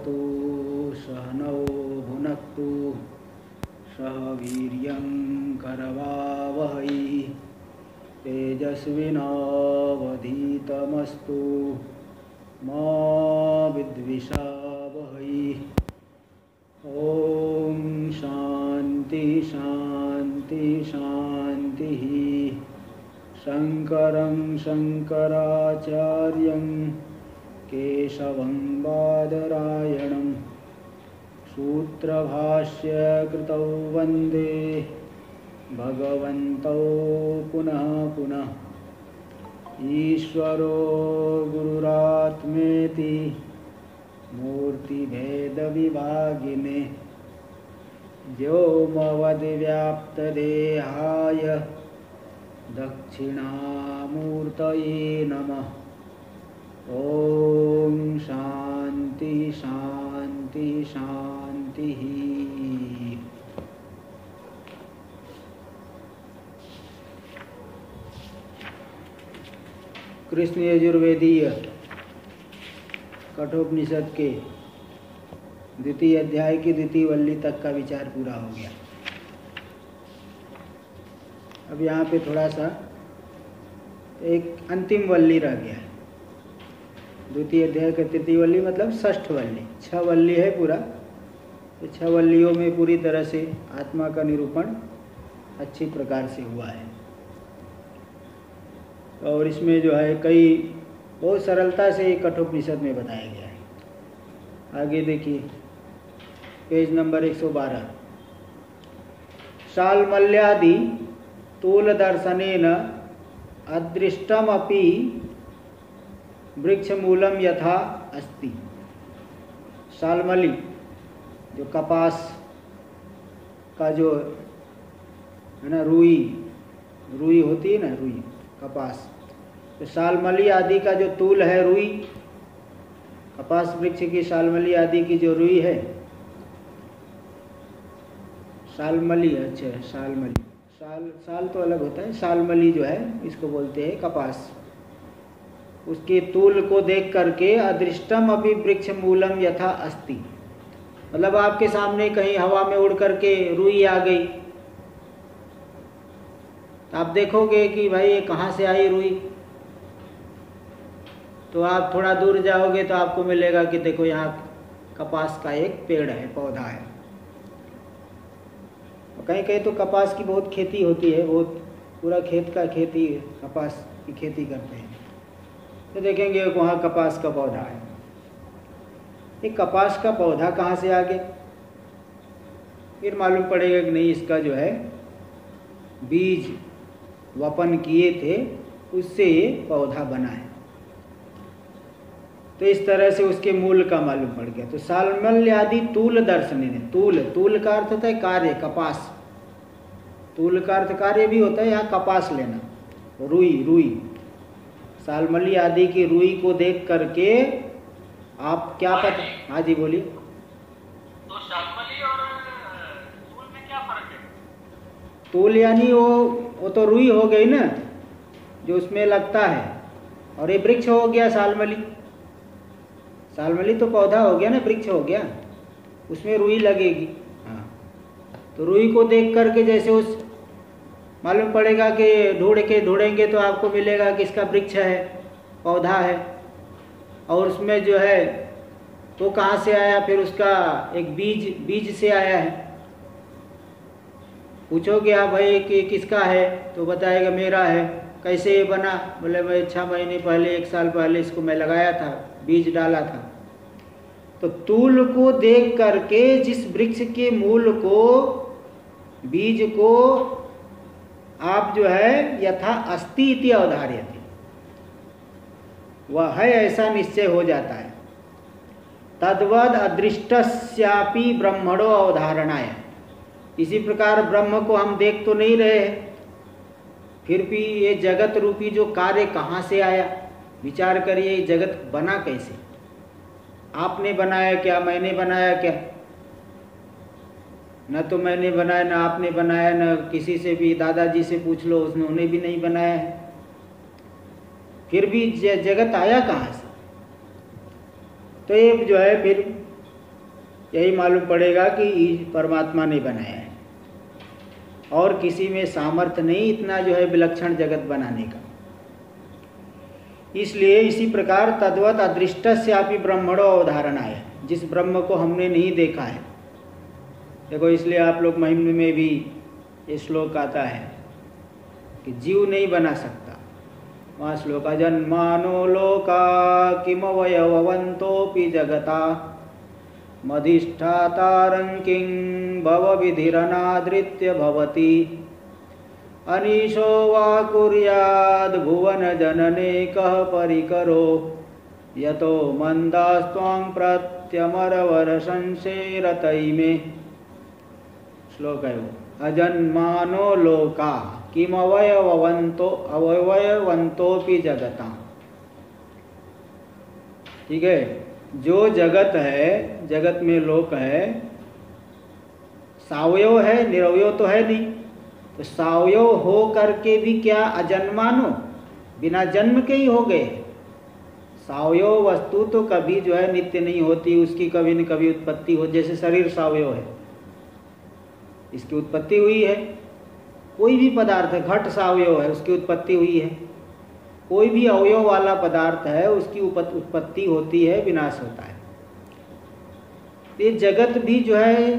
भवतु सहनौ भुनक्तु सह वीर्यं करवावहै तेजस्विनावधीतमस्तु मा विद्विषावहै। ॐ शान्ति शान्ति शान्तिः। शङ्करं शङ्कराचार्यं केशवं बादरायणं सूत्रभाष्यकृतौ वन्दे भगवन्तौ पुनः पुनः। ईश्वरो गुरुरात्मेति मूर्तिभेदविभागिने व्योमवद्व्याप्तदेहाय दक्षिणामूर्तये नमः। ॐ शान्ति शान्ति शान्तिः। कृष्ण यजुर्वेदीय कठोपनिषद के द्वितीय अध्याय की द्वितीय वल्ली तक का विचार पूरा हो गया। अब यहाँ पे थोड़ा सा एक अंतिम वल्ली रह गया है। द्वितीय अध्याय का तृतीय वल्ली मतलब षष्ठ वल्ली, 6 वल्ली है पूरा। तो 6 वल्लियों में पूरी तरह से आत्मा का निरूपण अच्छी प्रकार से हुआ है। और इसमें जो है कई बहुत सरलता से कठोपनिषद में बताया गया है। आगे देखिए पेज नंबर 112। शाल्मल्यादि तूलदर्शनेन अदृष्टमपि वृक्षमूलम यथा अस्ति। शाल्मली जो कपास का जो है ना, रुई होती है ना, रुई कपास, तो शाल्मली आदि का जो तूल है रुई, कपास वृक्ष की शाल्मली आदि की जो रुई है, शाल्मली, अच्छा शाल्मली, शाल तो अलग होता है, शाल्मली जो है इसको बोलते हैं कपास। उसके तूल को देख करके अदृष्टम अभी वृक्ष मूलम यथा अस्ति, मतलब आपके सामने कहीं हवा में उड़ करके रुई आ गई, तो आप देखोगे कि भाई ये कहाँ से आई रुई। तो आप थोड़ा दूर जाओगे तो आपको मिलेगा कि देखो यहाँ कपास का एक पेड़ है, पौधा है। कहीं कहीं तो कपास की बहुत खेती होती है, बहुत पूरा खेत का खेती, कपास की खेती करते हैं, तो देखेंगे वहाँ कपास का पौधा है। ये कपास का पौधा कहाँ से आ गया, फिर मालूम पड़ेगा कि नहीं, इसका जो है बीज वपन किए थे, उससे ये पौधा बना है। तो इस तरह से उसके मूल का मालूम पड़ गया। तो शाल्मल्यादि तूल दर्शन ने, तूल का अर्थ होता है कार्य, कपास, तूल का अर्थ कार्य भी होता है, यहाँ कपास लेना, रुई, शाल्मली आदि की रुई को देख करके आप क्या पता। हाँ जी बोलिए। तो शाल्मली और तूल में क्या फर्क है? तूल यानी वो तो रुई हो गई ना, जो उसमें लगता है, और ये वृक्ष हो गया शाल्मली। शाल्मली तो पौधा हो गया ना, वृक्ष हो गया, उसमें रुई लगेगी। हाँ, तो रुई को देख करके जैसे उस मालूम पड़ेगा कि ढूंढेंगे तो आपको मिलेगा कि इसका वृक्ष है, पौधा है, और उसमें जो है तो कहाँ से आया, फिर उसका एक बीज से आया है। पूछोगे आप भाई कि किसका है, तो बताएगा मेरा है। कैसे ये बना, बोले भाई 6 महीने पहले, 1 साल पहले इसको मैं लगाया था, बीज डाला था। तो तूल को देख करके जिस वृक्ष के मूल को, बीज को आप जो है यथा अस्ति इति अवधार्यते, वह है ऐसा निश्चय हो जाता है। तद्वद अदृष्टस्यापि ब्रह्मणो अवधारणाय, इसी प्रकार ब्रह्म को हम देख तो नहीं रहे हैं, फिर भी ये जगत रूपी जो कार्य कहाँ से आया, विचार करिए, ये जगत बना कैसे। आपने बनाया क्या, मैंने बनाया क्या? न तो मैंने बनाया, न आपने बनाया, न किसी से भी, दादाजी से पूछ लो, उन्होंने भी नहीं बनाया है। फिर भी जगत आया कहाँ से? तो ये जो है फिर यही मालूम पड़ेगा कि परमात्मा ने बनाया है और किसी में सामर्थ्य नहीं इतना जो है विलक्षण जगत बनाने का। इसलिए इसी प्रकार तद्वत अदृष्टस्यापि ब्रह्मणो अवधारणाय, जिस ब्रह्म को हमने नहीं देखा है। देखो इसलिए आप लोग महिमा में भी ये श्लोक आता है कि जीव नहीं बना सकता। वहाँ श्लोक अजन्मानो लोका किमवयवन्तोऽपि जगता मधिष्ठातारं किं भवविधिरनादृत्य भवति अनीशो वा कुर्याद् भुवन जनने कः परिकरो यतो मंदास्त्वां प्रत्यमरवर संशेरतैमे। श्लोक है वो, अजन्मानो लोका किमवयवन्तोऽपि जगता। ठीक है, जो जगत है, जगत में लोक है, सावयव है, निरवयव तो है नहीं। तो सावयव हो करके भी क्या अजन्मानो, बिना जन्म के ही हो गए। सावयव वस्तु तो कभी जो है नित्य नहीं होती, उसकी कभी न कभी उत्पत्ति हो। जैसे शरीर सावयव है, इसकी उत्पत्ति हुई है। कोई भी पदार्थ है, घट सावयव है, उसकी उत्पत्ति हुई है। कोई भी अवयव वाला पदार्थ है, उसकी उत्पत्ति होती है, विनाश होता है। ये जगत भी जो है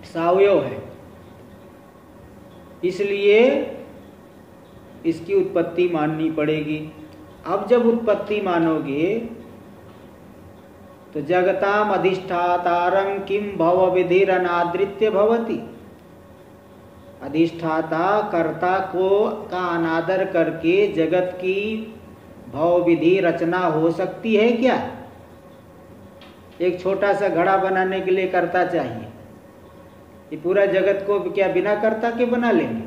सावयव है, इसलिए इसकी उत्पत्ति माननी पड़ेगी। अब जब उत्पत्ति मानोगे तो जगताम अधिष्ठातारं किम भव विधिरनादृत्य भवति। अधिष्ठाता कर्ता को का अनादर करके जगत की भव विधि रचना हो सकती है क्या? एक छोटा सा घड़ा बनाने के लिए कर्ता चाहिए, ये पूरा जगत को क्या बिना कर्ता के बना लेंगे?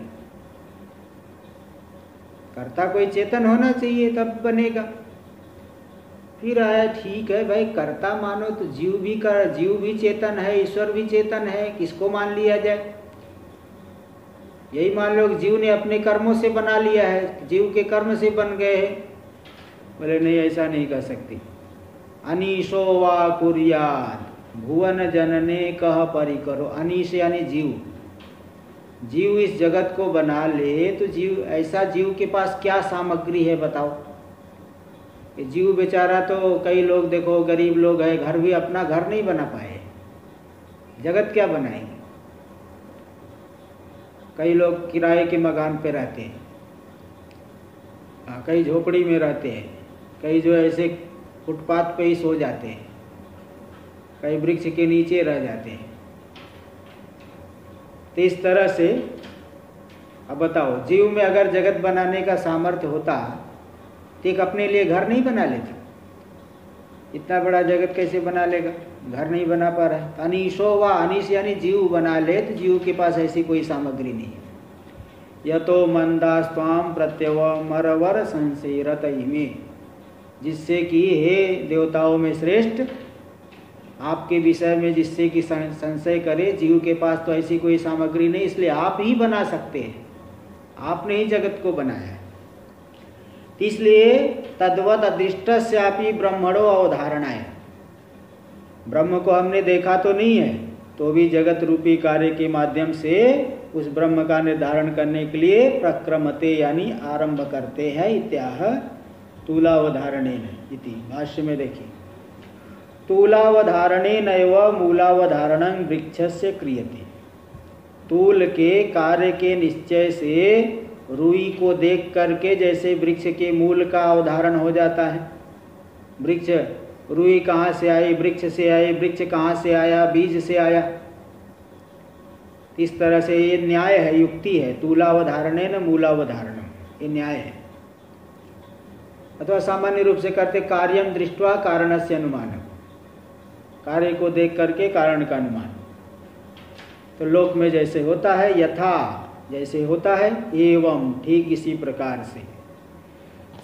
कर्ता कोई चेतन होना चाहिए तब बनेगा। फिर आया ठीक है भाई, कर्ता मानो तो जीव भी चेतन है, ईश्वर भी चेतन है, किसको मान लिया जाए? यही मान लो जीव ने अपने कर्मों से बना लिया है, जीव के कर्म से बन गए हैं। बोले नहीं, ऐसा नहीं कर सकती। अनीशो वा कुर्यात् भुवन जनने कह परिकरो। अनीश यानी जीव, जीव इस जगत को बना ले तो जीव, ऐसा जीव के पास क्या सामग्री है बताओ? कि जीव बेचारा तो, कई लोग देखो गरीब लोग हैं, घर भी अपना घर नहीं बना पाए, जगत क्या बनाएंगे? कई लोग किराए के मकान पे रहते हैं, कई झोपड़ी में रहते हैं, कई जो ऐसे फुटपाथ पे ही सो जाते हैं, कई वृक्ष के नीचे रह जाते हैं। तो इस तरह से अब बताओ, जीव में अगर जगत बनाने का सामर्थ्य होता तो एक अपने लिए घर नहीं बना लेता? इतना बड़ा जगत कैसे बना लेगा? घर नहीं बना पा रहा है। अनीशो वा, अनीश यानी जीव बना ले तो जीव के पास ऐसी कोई सामग्री नहीं है। यतो मंदास्त्वाम प्रत्यवमरवर संसेरतैमे, जिससे कि हे देवताओं में श्रेष्ठ, आपके विषय में जिससे कि संशय करे, जीव के पास तो ऐसी कोई सामग्री नहीं, इसलिए आप ही बना सकते हैं, आपने ही जगत को बनाया है। इसलिए तद्वत अदृष्टस्यापि ब्रह्मणो अवधारणाय, ब्रह्म को हमने देखा तो नहीं है, तो भी जगत रूपी कार्य के माध्यम से उस ब्रह्म का निर्धारण करने के लिए प्रक्रमते यानी आरंभ करते हैं। इत्याह तूलावधारणेन इति। भाष्य में देखिए, तूलावधारणेनैव मूलावधारणं वृक्षस्य क्रियते। तूल के कार्य के निश्चय से रुई को देख करके जैसे वृक्ष के मूल का अवधारण हो जाता है। वृक्ष, रुई कहाँ से आई? वृक्ष से आई। वृक्ष कहाँ से आया? बीज से आया। इस तरह से ये न्याय है, युक्ति है। तूलावधारणेन मूलावधारणम, ये न्याय है। अथवा सामान्य रूप से करते कार्यम दृष्ट्वा कारणस्य अनुमानम, कार्य को देख करके कारण का अनुमान। तो लोक में जैसे होता है, यथा जैसे होता है, एवं ठीक इसी प्रकार से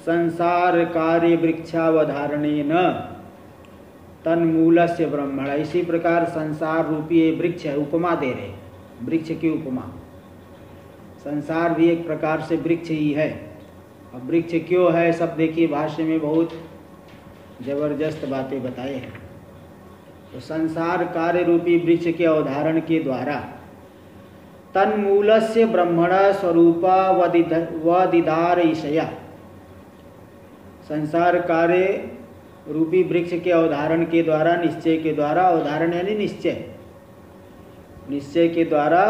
संसार कार्य वृक्षावधारणेन तन्मूलस्य ब्रह्मण, इसी प्रकार संसार रूपी ये वृक्ष है, उपमा दे रहे, वृक्ष की उपमा। संसार भी एक प्रकार से वृक्ष ही है। अब वृक्ष क्यों है, सब देखिए भाष्य में बहुत जबरदस्त बातें बताए हैं। तो संसार कार्य रूपी वृक्ष के अवधारण के द्वारा तन्मूलस्य ब्रह्मण स्वरूपा वदिदार ईशया, संसार कार्य रूपी वृक्ष के अवधारण के द्वारा, निश्चय के द्वारा, अवधारण यानी निश्चय, निश्चय के द्वारा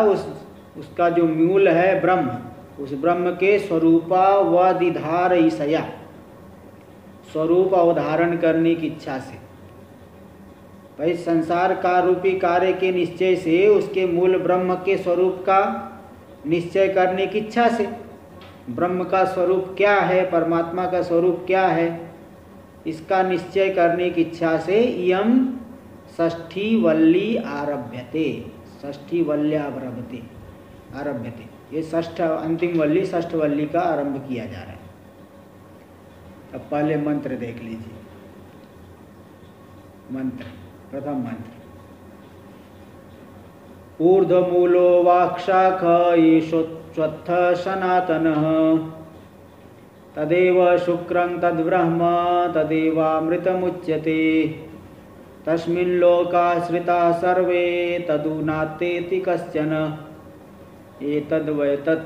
उसका जो मूल है ब्रह्म, उस ब्रह्म के स्वरूपा वदिधार ईशया, स्वरूप अवधारण करने की इच्छा से। भाई संसार का रूपी कार्य के निश्चय से उसके मूल ब्रह्म के स्वरूप का निश्चय करने की इच्छा से, ब्रह्म का स्वरूप क्या है, परमात्मा का स्वरूप क्या है, इसका निश्चय करने की इच्छा से इयं षष्ठी वल्ली आरभ्यते, षष्ठी वल्यारभते आरभ्यते, ये षष्ठ अंतिम वल्ली, षष्ठ वल्ली का आरंभ किया जा रहा है। अब पहले मंत्र देख लीजिए। मंत्र, प्रथम मंत्र, ऊर्ध्वमूलो वाक्शाख येषोच्चत्थ सनातनः तदेव शुक्रं तद्ब्रह्म तदेवामृतमुच्यते तस्मिन् लोकाश्रिताः सर्वे तदुनातेति कश्चन एतद्वैतत्।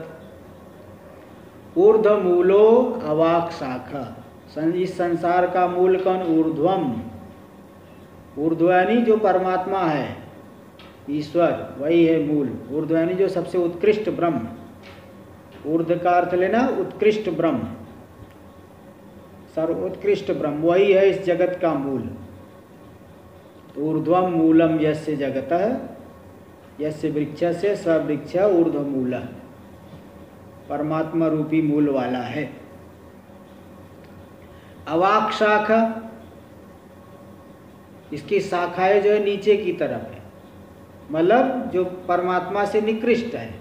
ऊर्ध्वमूलो अवाक्शाखा, इस संसार का मूल कौन? ऊर्ध्वम, ऊर्ध्व यानी जो परमात्मा है, ईश्वर, वही है मूल। ऊर्ध्व यानी जो सबसे उत्कृष्ट ब्रह्म, ऊर्ध्व का अर्थ लेना उत्कृष्ट ब्रह्म, सर्वोत्कृष्ट ब्रह्म, वही है इस जगत का मूल। ऊर्ध्वम मूलम यस्य जगतः यस्य वृक्षस्य स वृक्ष ऊर्ध्वमूलः, परमात्मा रूपी मूल वाला है। अवाक शाखा, इसकी शाखाएं जो है नीचे की तरफ है, मतलब जो परमात्मा से निकृष्ट है।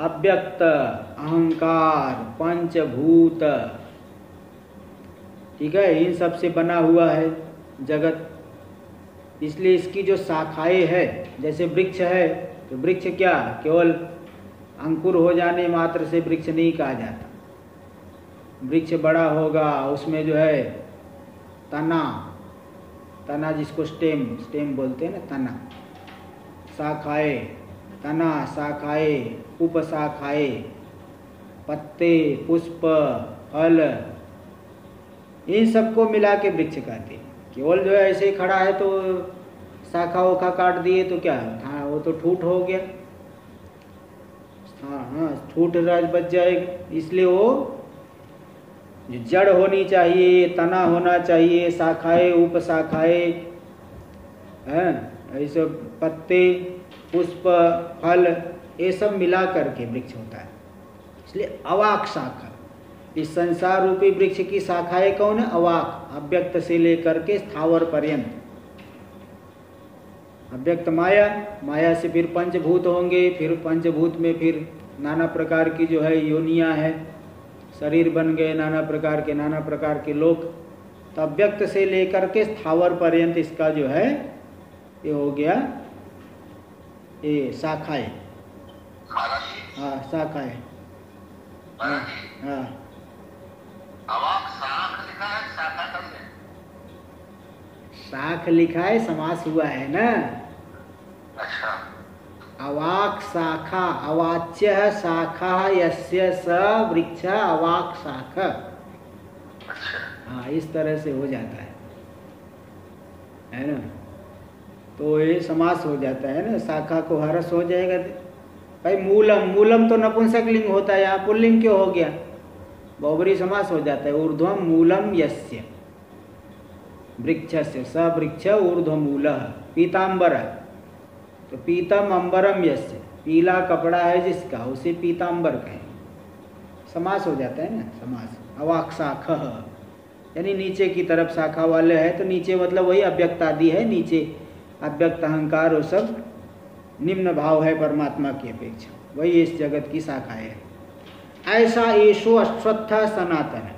अव्यक्त, अहंकार, पंचभूत, ठीक है, इन सब से बना हुआ है जगत। इसलिए इसकी जो शाखाएं है, जैसे वृक्ष है तो वृक्ष क्या केवल अंकुर हो जाने मात्र से वृक्ष नहीं कहा जाता। वृक्ष बड़ा होगा, उसमें जो है तना, तना जिसको स्टेम, स्टेम बोलते हैं ना, तना, शाखाएं, तना, शाखाएं, उपशाखाएं, पत्ते, पुष्प, फल, इन सबको मिला के वृक्ष कहते हैं। केवल जो है ऐसे ही खड़ा है तो शाखा वोखा काट दिए तो क्या, हाँ वो तो ठूठ हो गया, हाँ ठूठ राज बच जाएगा। इसलिए वो जो जड़ होनी चाहिए, तना होना चाहिए, शाखाएं, उपशाखाएं, ऐसे पत्ते, पुष्प, फल, ये सब मिला करके वृक्ष होता है। इसलिए अवाक शाखा, इस संसार रूपी वृक्ष की शाखाएं कौन है? अवाक, अव्यक्त से लेकर के स्थावर पर्यंत। अव्यक्त माया, माया से फिर पंचभूत होंगे, फिर पंचभूत में फिर नाना प्रकार की जो है योनियां है, शरीर बन गए नाना प्रकार के लोक। तो अव्यक्त से लेकर के स्थावर पर्यंत इसका जो है ये हो गया, ये शाखाएं, हाँ शाखाएं, हाँ। अवाक शाख लिखा है, शाखा कब है? शाख लिखा है, समास हुआ है ना। अच्छा। अवाक शाखा, अवाच्य शाखा यस्य स वृक्ष अवाक शाखा। अच्छा। हाँ, इस तरह से हो जाता है ना। तो ये समास हो जाता है ना, शाखा को हरस हो जाएगा। भाई मूलम, मूलम तो नपुंसक लिंग होता है, यहाँ पुल्लिंग क्यों हो गया? बहुब्री समास हो जाता है। ऊर्ध्वम मूलम यस्य वृक्षस्य स वृक्ष ऊर्ध्वमूलः। पीताम्बर, तो पीतम अंबरम यस्य, पीला कपड़ा है जिसका, उसे पीताम्बर कहें। समास हो जाता है ना समास। अवाक शाखः यानी नीचे की तरफ शाखा वाले है, तो नीचे मतलब वही अव्यक्त आदि है, नीचे अव्यक्त अहंकार वो सब निम्न भाव है परमात्मा की अपेक्षा, वही इस जगत की शाखा है। ऐसा येषो अश्वत्थ सनातन,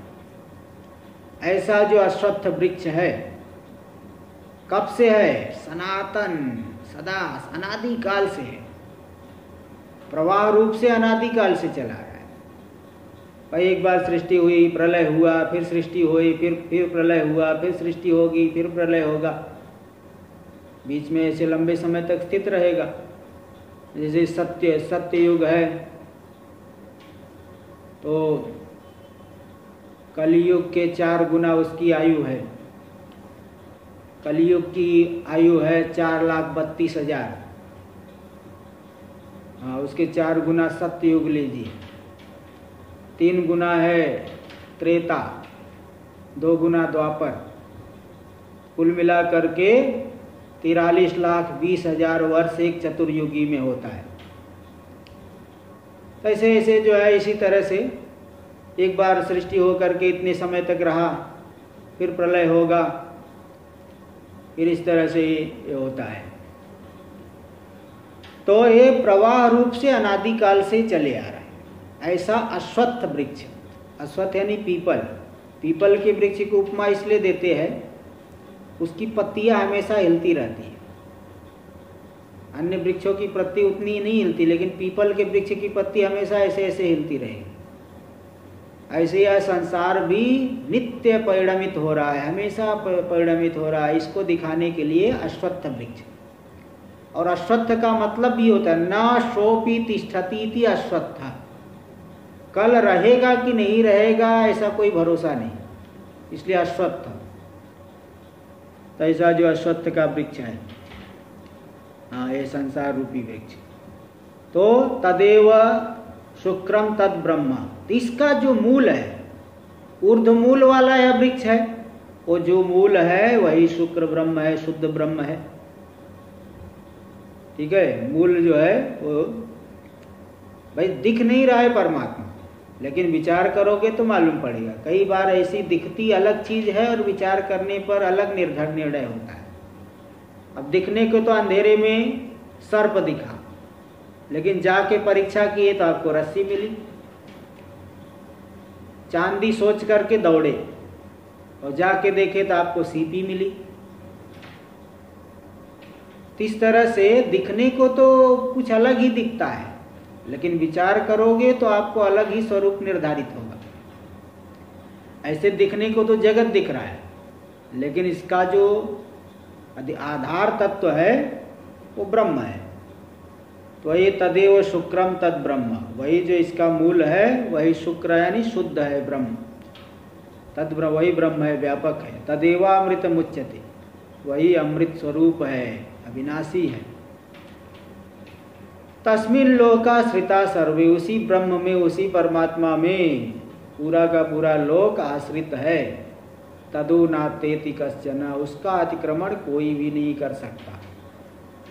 ऐसा जो अश्वत्थ वृक्ष है कब से है? सनातन, सदा, अनादिकाल से है, प्रवाह रूप से अनादिकाल से चला रहा है। भाई एक बार सृष्टि हुई, प्रलय हुआ, फिर सृष्टि हुई, फिर प्रलय हुआ, फिर सृष्टि होगी, फिर प्रलय होगा। बीच में ऐसे लंबे समय तक स्थित रहेगा। जैसे सत्य युग है तो कलियुग के 4 गुना उसकी आयु है। कलियुग की आयु है 4,32,000। हाँ, उसके 4 गुना सत्य युग लीजिए। 3 गुना है त्रेता, 2 गुना द्वापर, कुल मिला करके 43,20,000 वर्ष एक चतुर्युगी में होता है। ऐसे ऐसे जो है इसी तरह से एक बार सृष्टि हो करके इतने समय तक रहा, फिर प्रलय होगा, फिर इस तरह से ये होता है। तो ये प्रवाह रूप से अनादिकाल से चले आ रहा है। ऐसा अश्वत्थ वृक्ष, अश्वत्थ यानी पीपल, पीपल के वृक्ष की उपमा इसलिए देते हैं, उसकी पत्तियां हमेशा हिलती रहती है। अन्य वृक्षों की पत्ती उतनी नहीं हिलती, लेकिन पीपल के वृक्ष की पत्ती हमेशा ऐसे ऐसे हिलती रहेगी। ऐसे यह संसार भी नित्य परिणमित हो रहा है, हमेशा परिणमित हो रहा है। इसको दिखाने के लिए अश्वत्थ वृक्ष, और अश्वत्थ का मतलब भी होता है न शोपी तिष्ठती अश्वत्थ, कल रहेगा कि नहीं रहेगा ऐसा कोई भरोसा नहीं, इसलिए अश्वत्थ। तो ऐसा जो अश्वत्थ का वृक्ष है, हाँ, ये संसार रूपी वृक्ष। तो तदेव शुक्रम तद ब्रह्म, इसका जो मूल है, ऊर्ध्व मूल वाला यह वृक्ष है, वो जो मूल है वही शुक्र ब्रह्म है, शुद्ध ब्रह्म है। ठीक है, मूल जो है वो भाई दिख नहीं रहा है परमात्मा, लेकिन विचार करोगे तो मालूम पड़ेगा। कई बार ऐसी दिखती अलग चीज है और विचार करने पर अलग निर्णय होता है। अब दिखने को तो अंधेरे में सर्प दिखा, लेकिन जाके परीक्षा किए तो आपको रस्सी मिली। चांदी सोच करके दौड़े और जाके देखे तो आपको सीपी मिली। इस तरह से दिखने को तो कुछ अलग ही दिखता है, लेकिन विचार करोगे तो आपको अलग ही स्वरूप निर्धारित होगा। ऐसे दिखने को तो जगत दिख रहा है, लेकिन इसका जो आधार तत्व है वो ब्रह्म है। तो ये तदेव शुक्रम तद ब्रह्म, वही जो इसका मूल है वही शुक्र यानी शुद्ध है ब्रह्म। तद वही ब्रह्म है, व्यापक है। तदेवामृत मुच्यते, वही अमृत स्वरूप है, अविनाशी है। तस्मिन लोका श्रिता सर्वे, उसी ब्रह्म में, उसी परमात्मा में पूरा का पूरा लोक आश्रित है। तदु नातेति कश्चन, उसका अतिक्रमण कोई भी नहीं कर सकता।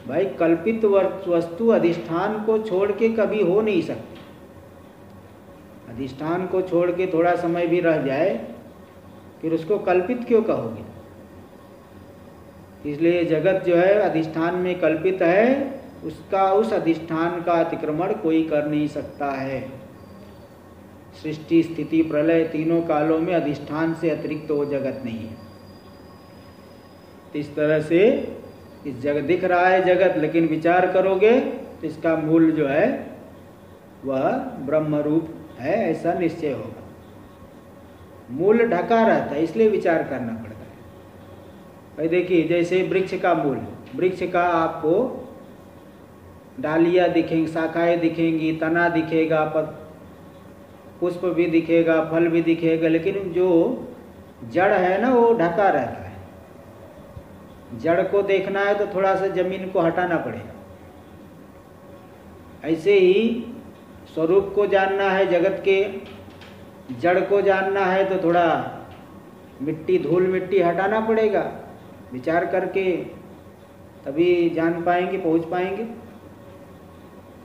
भाई कल्पित वस्तु अधिष्ठान को छोड़ के कभी हो नहीं सकती। अधिष्ठान को छोड़ के थोड़ा समय भी रह जाए फिर उसको कल्पित क्यों कहोगे? इसलिए जगत जो है अधिष्ठान में कल्पित है, उसका उस अधिष्ठान का अतिक्रमण कोई कर नहीं सकता है। सृष्टि स्थिति प्रलय तीनों कालों में अधिष्ठान से अतिरिक्त वो जगत नहीं है। इस तरह से इस जगत दिख रहा है जगत, लेकिन विचार करोगे तो इसका मूल जो है वह ब्रह्म रूप है, ऐसा निश्चय होगा। मूल ढका रहता है, इसलिए विचार करना पड़ता है। भाई देखिए, जैसे वृक्ष का मूल, वृक्ष का आपको डालियाँ दिखेंगी, शाखाएं दिखेंगी, तना दिखेगा, पुष्प भी दिखेगा, फल भी दिखेगा, लेकिन जो जड़ है ना वो ढका रहता है। जड़ को देखना है तो थोड़ा सा जमीन को हटाना पड़ेगा। ऐसे ही स्वरूप को जानना है, जगत के जड़ को जानना है तो थोड़ा मिट्टी, धूल मिट्टी हटाना पड़ेगा। विचार करके तभी जान पाएंगे, पहुंच पाएंगे।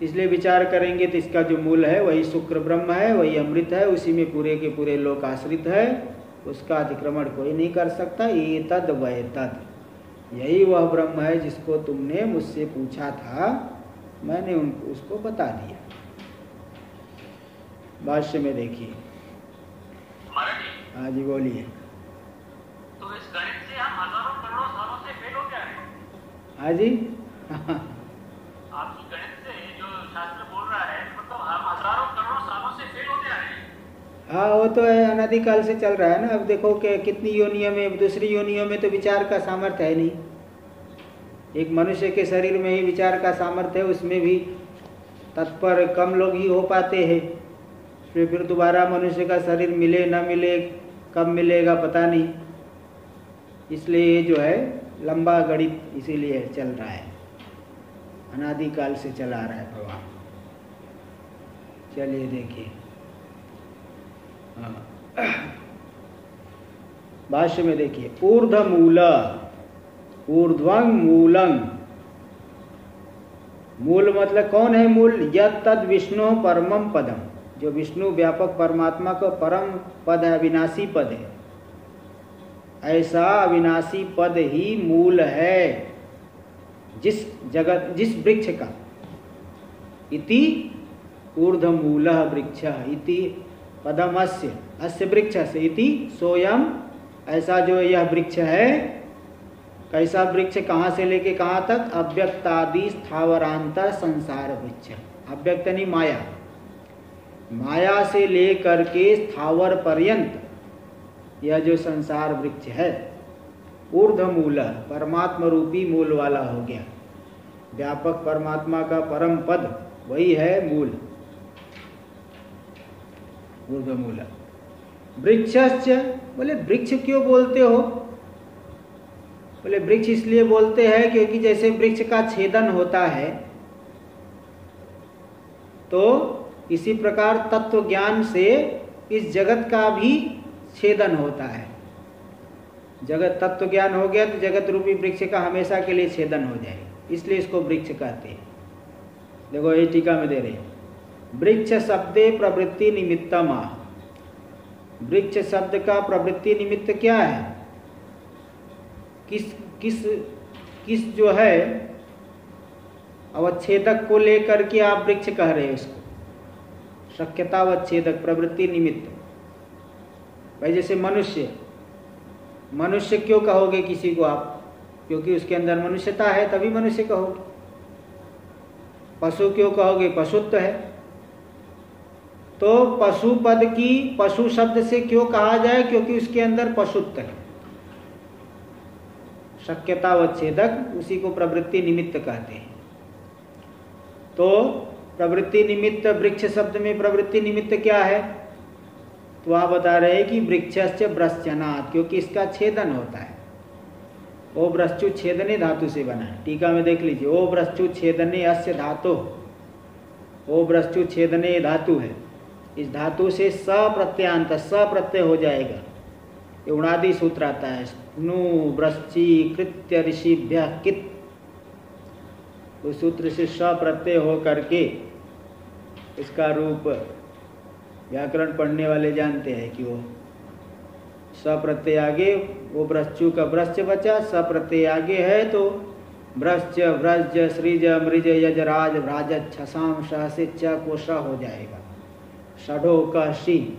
इसलिए विचार करेंगे तो इसका जो मूल है वही शुक्र ब्रह्म है, वही अमृत है, उसी में पूरे के पूरे लोक आश्रित है, उसका अतिक्रमण कोई नहीं कर सकता। ये तद वह तद, यही वह ब्रह्म है जिसको तुमने मुझसे पूछा था, मैंने उसको बता दिया। भाष्य में देखिए। हाँ जी बोलिए। तो इस गणित से हम हजारों करोड़ों सालों से फेल हो गया है। हाँ जी आपकी गणित से जो शास्त्र बोल रहा है, मतलब हम हजारों करोड़ों सालों से फेल हो गया है। हाँ वो तो है, अनादिकाल से चल रहा है ना। अब देखो कि कितनी योनियों में, दूसरी योनियों में तो विचार का सामर्थ्य है नहीं। एक मनुष्य के शरीर में ही विचार का सामर्थ्य है, उसमें भी तत्पर कम लोग ही हो पाते हैं। फिर दोबारा मनुष्य का शरीर मिले न मिले, कब मिलेगा पता नहीं। इसलिए ये जो है लंबा गणित इसीलिए चल रहा है, अनादिकाल से चला आ रहा है प्रवाह। चलिए देखिए, भाष्य में देखिए, ऊर्ध्वमूल ऊर्ध्वं मूलं। मूल मतलब कौन है मूल? यत् तद विष्णु परमम पदम, जो विष्णु व्यापक परमात्मा का परम पद है, अविनाशी पद है। ऐसा अविनाशी पद ही मूल है जिस जगत, जिस वृक्ष का। इति ऊर्ध्वमूलः वृक्षः इति पदमस्य, अस्य वृक्षस्य इति सोयम, ऐसा जो यह वृक्ष है। कैसा वृक्ष? कहाँ से लेके कहाँ तक? अव्यक्तादि स्थावरांत संसार वृक्ष। अव्यक्त नहीं, माया, माया से लेकर के स्थावर पर्यंत यह जो संसार वृक्ष है, ऊर्ध्वमूल, परमात्मा रूपी मूल वाला हो गया। व्यापक परमात्मा का परम पद वही है मूल, ऊर्ध्वमूल। वृक्षश्च, बोले वृक्ष क्यों बोलते हो? बोले वृक्ष इसलिए बोलते हैं क्योंकि जैसे वृक्ष का छेदन होता है, तो इसी प्रकार तत्व ज्ञान से इस जगत का भी छेदन होता है। जगत तत्व ज्ञान हो गया तो जगत रूपी वृक्ष का हमेशा के लिए छेदन हो जाए, इसलिए इसको वृक्ष कहते हैं। देखो ये टीका में दे रहे हैं, वृक्ष शब्दे प्रवृत्ति निमित्तम। वृक्ष शब्द का प्रवृत्ति निमित्त क्या है? किस किस किस जो है अवच्छेदक को लेकर के आप वृक्ष कह रहे हैं उसको? शक्यता अवच्छेदक, प्रवृत्ति निमित्त। भाई जैसे मनुष्य, मनुष्य क्यों कहोगे किसी को आप? क्योंकि उसके अंदर मनुष्यता है, तभी मनुष्य कहोगे। पशु क्यों कहोगे? पशुत्व है। तो पशु पद की, पशु शब्द से क्यों कहा जाए? क्योंकि उसके अंदर पशुत्व है, शक्यतावच्छेदक, उसी को प्रवृत्ति निमित्त कहते हैं। तो प्रवृत्ति निमित्त, वृक्ष शब्द में प्रवृत्ति निमित्त क्या है? तो आप बता रहे हैं कि वृक्षश्च भ्रश्चनात्, क्योंकि इसका छेदन होता है। ओ भ्रश्चु छेदने धातु से बना है। टीका में देख लीजिए, ओ भ्रश्चु छेदने अस्य धातु, ओ भ्रश्चु छेदने धातु है, इस धातु से स प्रत्ययांत, स प्रत्यय हो जाएगा। ये उणादि सूत्र आता है, नु भ्रश्ची कृत्य ऋषिभ्य कित, उस सूत्र से स प्रत्यय हो करके इसका रूप व्याकरण पढ़ने वाले जानते हैं कि वो स प्रत्यय आगे, वो भ्रश्चु का भ्रश्च बचा, स प्रत्यय आगे है तो भ्रश्च व्रज सृज मृज यजराज भ्राज छसाम श से च को श हो जाएगा, षढ़ो का शी,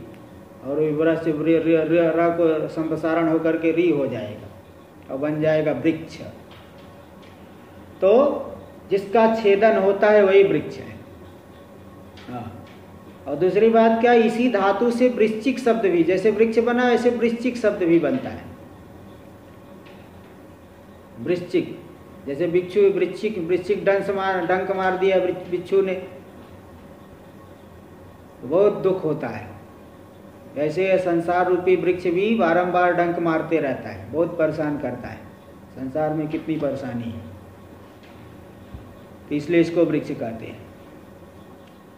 और व्रज र को संप्रसारण होकर के री हो जाएगा और बन जाएगा वृक्ष। तो जिसका छेदन होता है वही वृक्ष है। हाँ, और दूसरी बात क्या, इसी धातु से वृश्चिक शब्द भी, जैसे वृक्ष बना वैसे वृश्चिक शब्द भी बनता है। वृश्चिक, जैसे बिच्छू, वृश्चिक, वृश्चिक डंक मार दिया बिच्छू ने, बहुत दुख होता है। ऐसे संसार रूपी वृक्ष भी बारंबार डंक मारते रहता है, बहुत परेशान करता है। संसार में कितनी परेशानी है, तो इसलिए इसको वृक्ष कहते हैं।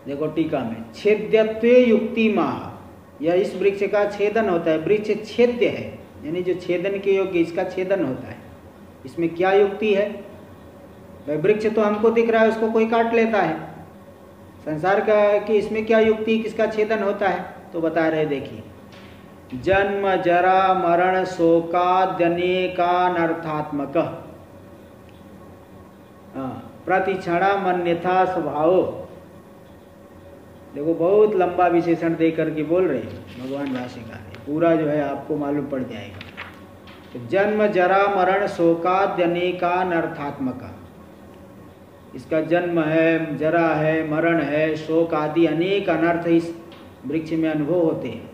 देखो टीका में, छेद्यत्वे युक्ति माह, यह इस वृक्ष का छेदन होता है। वृक्ष छेद्य है, यानी जो छेदन के योग्य, इसका छेदन होता है। इसमें क्या युक्ति है? भाई वृक्ष तो हमको दिख रहा है, उसको कोई काट लेता है। संसार का कि इसमें क्या युक्ति, किसका छेदन होता है? तो बता रहे, देखिए, जन्म जरा मरण शोकाद्यनेकानर्थात्मक प्रतिक्षणा मन्यथा स्वभाव। देखो बहुत लंबा विशेषण दे करके बोल रहे हैं भगवान भाष्यकार, पूरा जो है आपको मालूम पड़ जाएगा। तो जन्म जरा मरण शोकाद्यनेकानर्थात्मक, इसका जन्म है, जरा है, मरण है, शोक आदि अनेक अनर्थ इस वृक्ष में अनुभव होते हैं।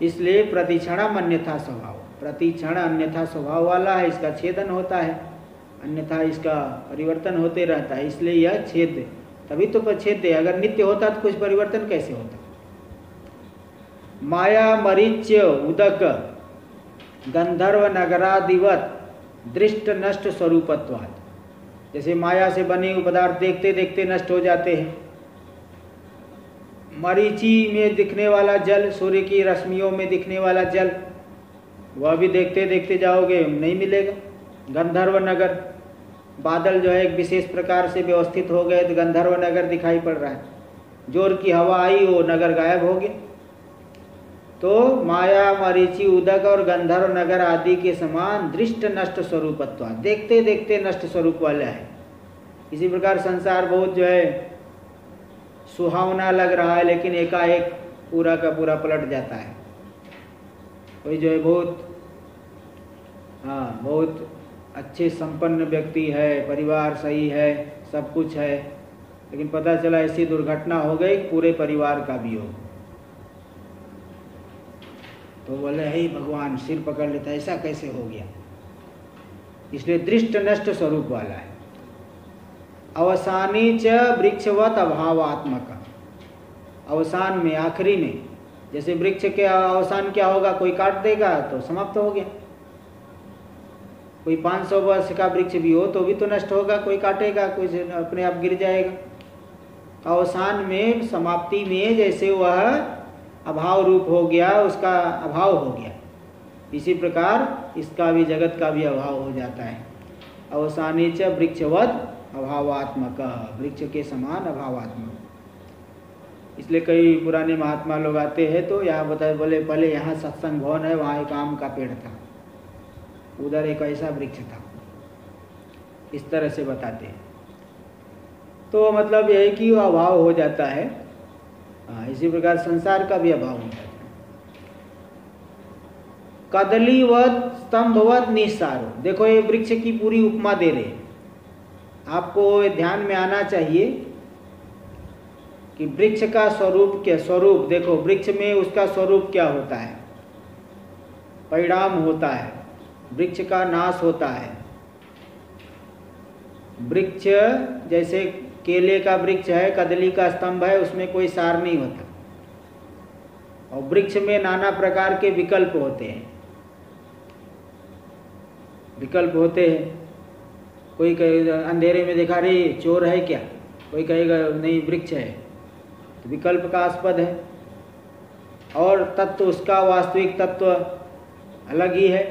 इसलिए प्रतिक्षण अन्यथा स्वभाव, प्रतिक्षण अन्यथा स्वभाव वाला है, इसका छेदन होता है। अन्यथा इसका परिवर्तन होते रहता है, इसलिए यह छेद, तभी तो प्रच्छेद है। अगर नित्य होता तो कुछ परिवर्तन कैसे होता। माया मरीच्य उदक गंधर्व नगरादिवत दृष्ट नष्ट स्वरूपत्वात्, जैसे माया से बने हुए पदार्थ देखते देखते नष्ट हो जाते हैं। मरीचि में दिखने वाला जल, सूर्य की रश्मियों में दिखने वाला जल, वह भी देखते देखते जाओगे नहीं मिलेगा। गंधर्व नगर, बादल जो है एक विशेष प्रकार से व्यवस्थित हो गए तो गंधर्व नगर दिखाई पड़ रहा है। जोर की हवा आई, वो नगर गायब हो गया। तो माया मरीचि उदक और गंधर्व नगर आदि के समान दृष्ट नष्ट स्वरूपत्व, देखते देखते नष्ट स्वरूप वाला है। इसी प्रकार संसार बहुत जो है सुहावना लग रहा है, लेकिन एकाएक पूरा का पूरा पलट जाता है। कोई जो है बहुत अच्छे संपन्न व्यक्ति है, परिवार सही है, सब कुछ है, लेकिन पता चला ऐसी दुर्घटना हो गई पूरे परिवार का भी हो, तो बोले हे भगवान, सिर पकड़ लेता, ऐसा कैसे हो गया। इसलिए दृष्ट नष्ट स्वरूप वाला है। अवसानी च वृक्षवत अभावात्मक, अवसान में, आखिरी में, जैसे वृक्ष के अवसान क्या होगा, कोई काट देगा तो समाप्त हो गया। कोई 500 वर्ष का वृक्ष भी हो तो भी तो नष्ट होगा, कोई काटेगा, कोई अपने आप गिर जाएगा। अवसान में, समाप्ति में, जैसे वह अभाव रूप हो गया, उसका अभाव हो गया, इसी प्रकार इसका भी, जगत का भी अभाव हो जाता है। अवसानी च वृक्षवत अभावात्मक, वृक्ष के समान अभावात्मक। इसलिए कई पुराने महात्मा लोग आते हैं तो यहाँ बताए, बोले पहले यहाँ सत्संग भवन है, वहाँ एक आम का पेड़ था, उधर एक ऐसा वृक्ष था, इस तरह से बताते हैं। तो मतलब यही कि वो अभाव हो जाता है। इसी प्रकार संसार का भी अभाव हो जाता है। कदलीवत स्तंभवत निस्सारो, देखो ये वृक्ष की पूरी उपमा दे रहे हैं आपको। ध्यान में आना चाहिए कि वृक्ष का स्वरूप क्या, स्वरूप देखो, वृक्ष में उसका स्वरूप क्या होता है, परिणाम होता है, वृक्ष का नाश होता है। वृक्ष जैसे केले का वृक्ष है, कदली का स्तंभ है, उसमें कोई सार नहीं होता, और वृक्ष में नाना प्रकार के विकल्प होते हैं, विकल्प होते हैं। कोई कहेगा अंधेरे में देखा रे चोर है क्या, कोई कहेगा नहीं वृक्ष है, तो विकल्प का आस्पद है। और तत्व, उसका वास्तविक तत्व अलग ही है।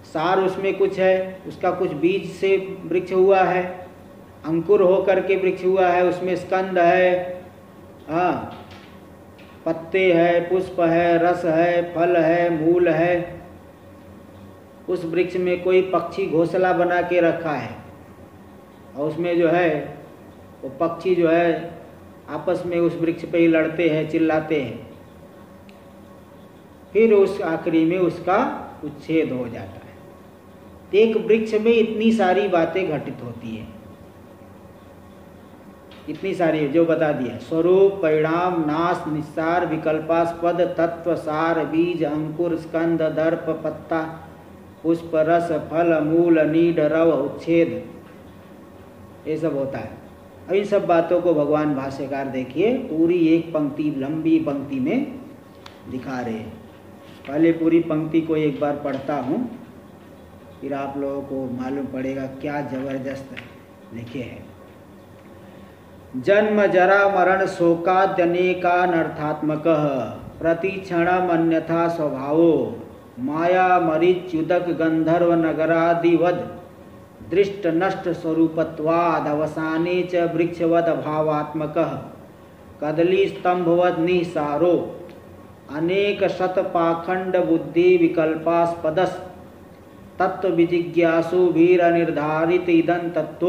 सार उसमें कुछ है, उसका कुछ बीज से वृक्ष हुआ है, अंकुर होकर के वृक्ष हुआ है, उसमें स्कंद है, पत्ते है, पुष्प है, रस है, फल है, मूल है। उस वृक्ष में कोई पक्षी घोंसला बना के रखा है, और उसमें जो है वो पक्षी जो है आपस में उस वृक्ष पे ही लड़ते हैं, चिल्लाते हैं। फिर उस आखिरी में उसका उच्छेद हो जाता है। एक वृक्ष में इतनी सारी बातें घटित होती है, इतनी सारी जो बता दिया, स्वरूप, परिणाम, नाश, निस्सार, विकल्पास्पद, तत्व, सार, बीज, अंकुर, स्कंद, दर्प, पत्ता, पुष्प, रस, फल, मूल, नीड, रव, उच्छेद, ये सब होता है। अब इन सब बातों को भगवान भाष्यकार देखिए पूरी एक पंक्ति, लंबी पंक्ति में दिखा रहे हैं। पहले पूरी पंक्ति को एक बार पढ़ता हूँ, फिर आप लोगों को मालूम पड़ेगा क्या जबरदस्त लिखे हैं। जन्म जरा मरण शोकाद्यनेकानर्थात्मक प्रतिक्षणम अन्यथा स्वभावो माया मरीच्युदक गंधर्व नगरादिवद दृष्ट नष्ट स्वरूपत्वाद अवसाने च वृक्षवद अभावात्मक कदली स्तंभवद निसारो अनेक शत पाखंड बुद्धि विकल्पास्पदस तत्व विजिज्ञासु भीर निर्धारित इदं तत्व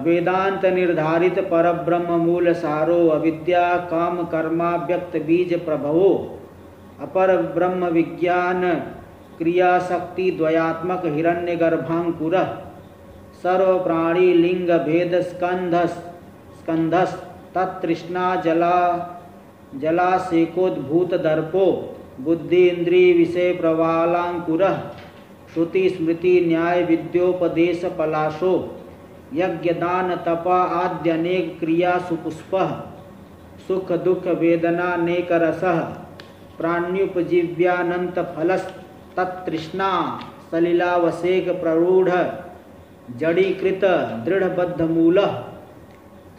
वेदांत निर्धारित परब्रह्म मूल सारो अविद्या काम कर्मा व्यक्त बीज प्रभवो अपर ब्रह्म विज्ञान क्रिया शक्ति द्वयात्मक हिरण्य गर्भांकुर सर्व प्राणी लिंग भेद स्कंधस तत्तृष्णा जलाशेकोद्भूत दर्पो बुद्धि इंद्रिय विषय प्रवालांकुर श्रुति स्मृति न्याय विद्योपदेश पलाशो यज्ञ दान तपा आद्य अनेक क्रिया सुपुष्प सुख दुख वेदना नेक रसः प्राण्युपजीव्यानंत फलस तत्तृष्णा सलिलावसेक प्ररूढ़ जड़ीकृत दृढ़बद्ध मूल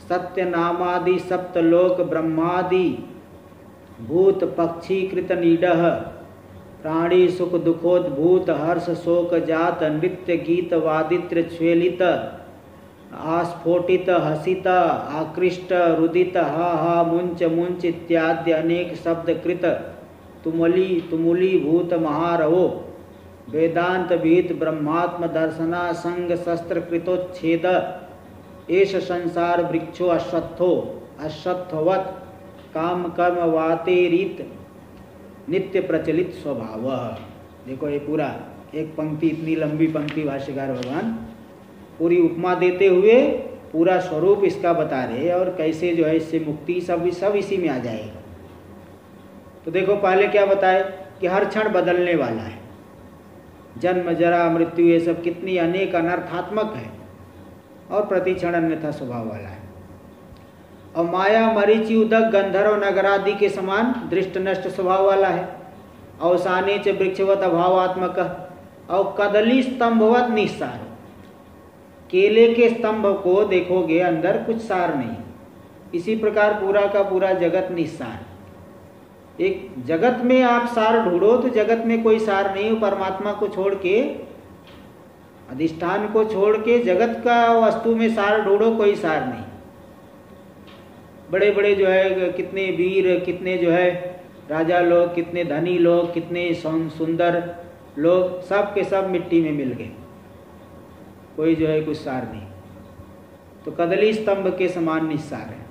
सत्यनामादि सप्तलोक ब्रह्मादि भूत पक्षीकृत नीडः प्राणी सुख दुखोद्भूत हर्ष शोक जात नृत्य गीत वादित्र ज्वेलित आस्फोटित हसित आकृष्ट रुदित हा हा मुंच मुंच इत्यादि अनेक शब्द कृत तुमुली तुमुली भूत महारवो वेदांत विहित ब्रह्मात्म दर्शना संग शस्त्र कृतोच्छेद एष संसार वृक्षो अश्वत्थो अश्वत्थवत् काम कर्म वातेरित नित्य प्रचलित स्वभाव। देखो ये पूरा एक पंक्ति, इतनी लंबी पंक्ति भाष्यकार भगवान पूरी उपमा देते हुए पूरा स्वरूप इसका बता रहे और कैसे जो है इससे मुक्ति सब इसी में आ जाएगा। तो देखो पहले क्या बताए कि हर क्षण बदलने वाला है, जन्म जरा मृत्यु ये सब कितनी अनेक अनर्थात्मक है और प्रति क्षण अन्यथा स्वभाव वाला है। और माया मरीचि उदक गंधर्व नगरादि के समान दृष्ट नष्ट स्वभाव वाला है। अवसाने च वृक्षवत अभावात्मक और कदली स्तंभवत निस्सार। केले के स्तंभ को देखोगे अंदर कुछ सार नहीं, इसी प्रकार पूरा का पूरा जगत निस्सार। एक जगत में आप सार ढूंढो तो जगत में कोई सार नहीं हो। परमात्मा को छोड़ के, अधिष्ठान को छोड़ के जगत का वस्तु में सार ढूंढो, कोई सार नहीं। बड़े बड़े जो है कितने वीर, कितने जो है राजा लोग, कितने धनी लोग, कितने सुंदर लोग, सब के सब मिट्टी में मिल गए, कोई जो है कुछ सार नहीं। तो कदली स्तंभ के समान निस्सार है।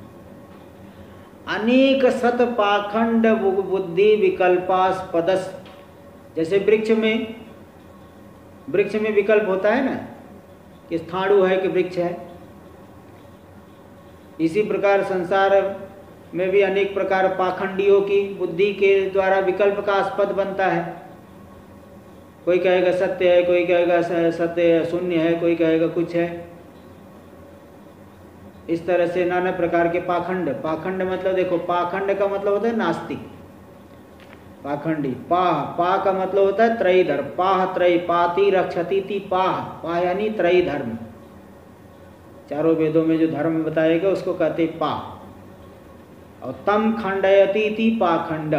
अनेक सत पाखंड बुद्धि विकल्पास्पदस। जैसे वृक्ष में विकल्प होता है ना कि स्थाणु है कि वृक्ष है, इसी प्रकार संसार में भी अनेक प्रकार पाखंडियों की बुद्धि के द्वारा विकल्प का आस्पद बनता है। कोई कहेगा सत्य है, कोई कहेगा सत्य शून्य है, कोई कहेगा कुछ है। इस तरह से नाना प्रकार के पाखंड। पाखंड मतलब देखो, पाखंड का मतलब होता है नास्तिक, पाखंडी। पा का मतलब होता है त्रयी धर्म। पाह त्रय, पाति रक्षति ति पाह। पाह यानी त्रयी धर्म। चारों वेदों में जो धर्म बताएगा उसको कहते पा। और तम खंडयति ति पाखंड।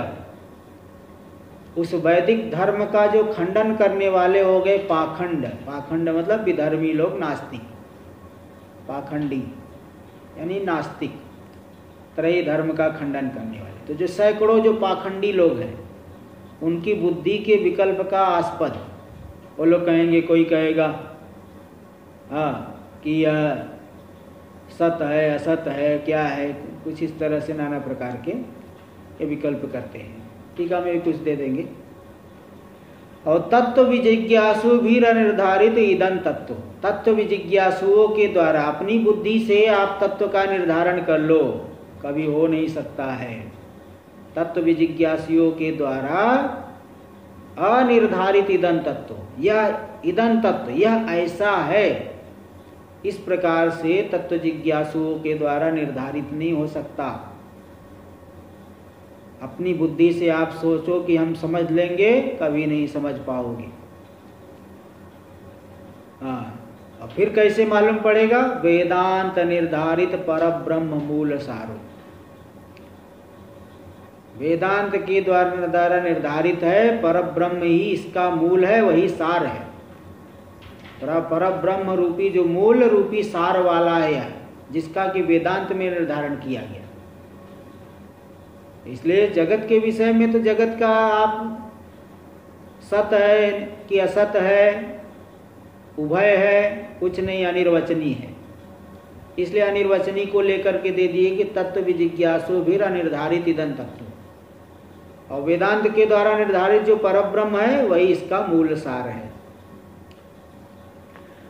उस वैदिक धर्म का जो खंडन करने वाले हो गए पाखंड। पाखंड मतलब विधर्मी लोग, नास्तिक, पाखंडी यानी नास्तिक, त्रय धर्म का खंडन करने वाले। तो जो सैकड़ों जो पाखंडी लोग हैं उनकी बुद्धि के विकल्प का आस्पद वो लोग कहेंगे, कोई कहेगा कि यह सत है, असत है, क्या है, कुछ इस तरह से नाना प्रकार के ये विकल्प करते हैं। टीका में भी कुछ दे देंगे। और तत्व विजिज्ञासु भी निर्धारित ईदन तत्व। तत्व विजिज्ञासुओं के द्वारा अपनी बुद्धि से आप तत्व का निर्धारण कर लो, कभी हो नहीं सकता है। तत्व विजिज्ञासुओं के द्वारा अनिर्धारित ईदन तत्व, यह ईदन तत्व यह ऐसा है, इस प्रकार से तत्व जिज्ञासुओं के द्वारा निर्धारित नहीं हो सकता। अपनी बुद्धि से आप सोचो कि हम समझ लेंगे, कभी नहीं समझ पाओगे। और फिर कैसे मालूम पड़ेगा? वेदांत निर्धारित परब्रह्म मूल सारो। वेदांत के द्वारा निर्धारित है, परब्रह्म ही इसका मूल है, वही सार है। परब्रह्म रूपी जो मूल रूपी सार वाला है, जिसका कि वेदांत में निर्धारण किया गया। इसलिए जगत के विषय में तो जगत का आप सत है कि असत है, उभय है, कुछ नहीं, अनिर्वचनीय है। इसलिए अनिर्वचनीय को लेकर के दे दिए कि तत्व विजिज्ञासु भी अनिर्धारित ईदन तत्व। और वेदांत के द्वारा निर्धारित जो परब्रह्म है वही इसका मूल सार है।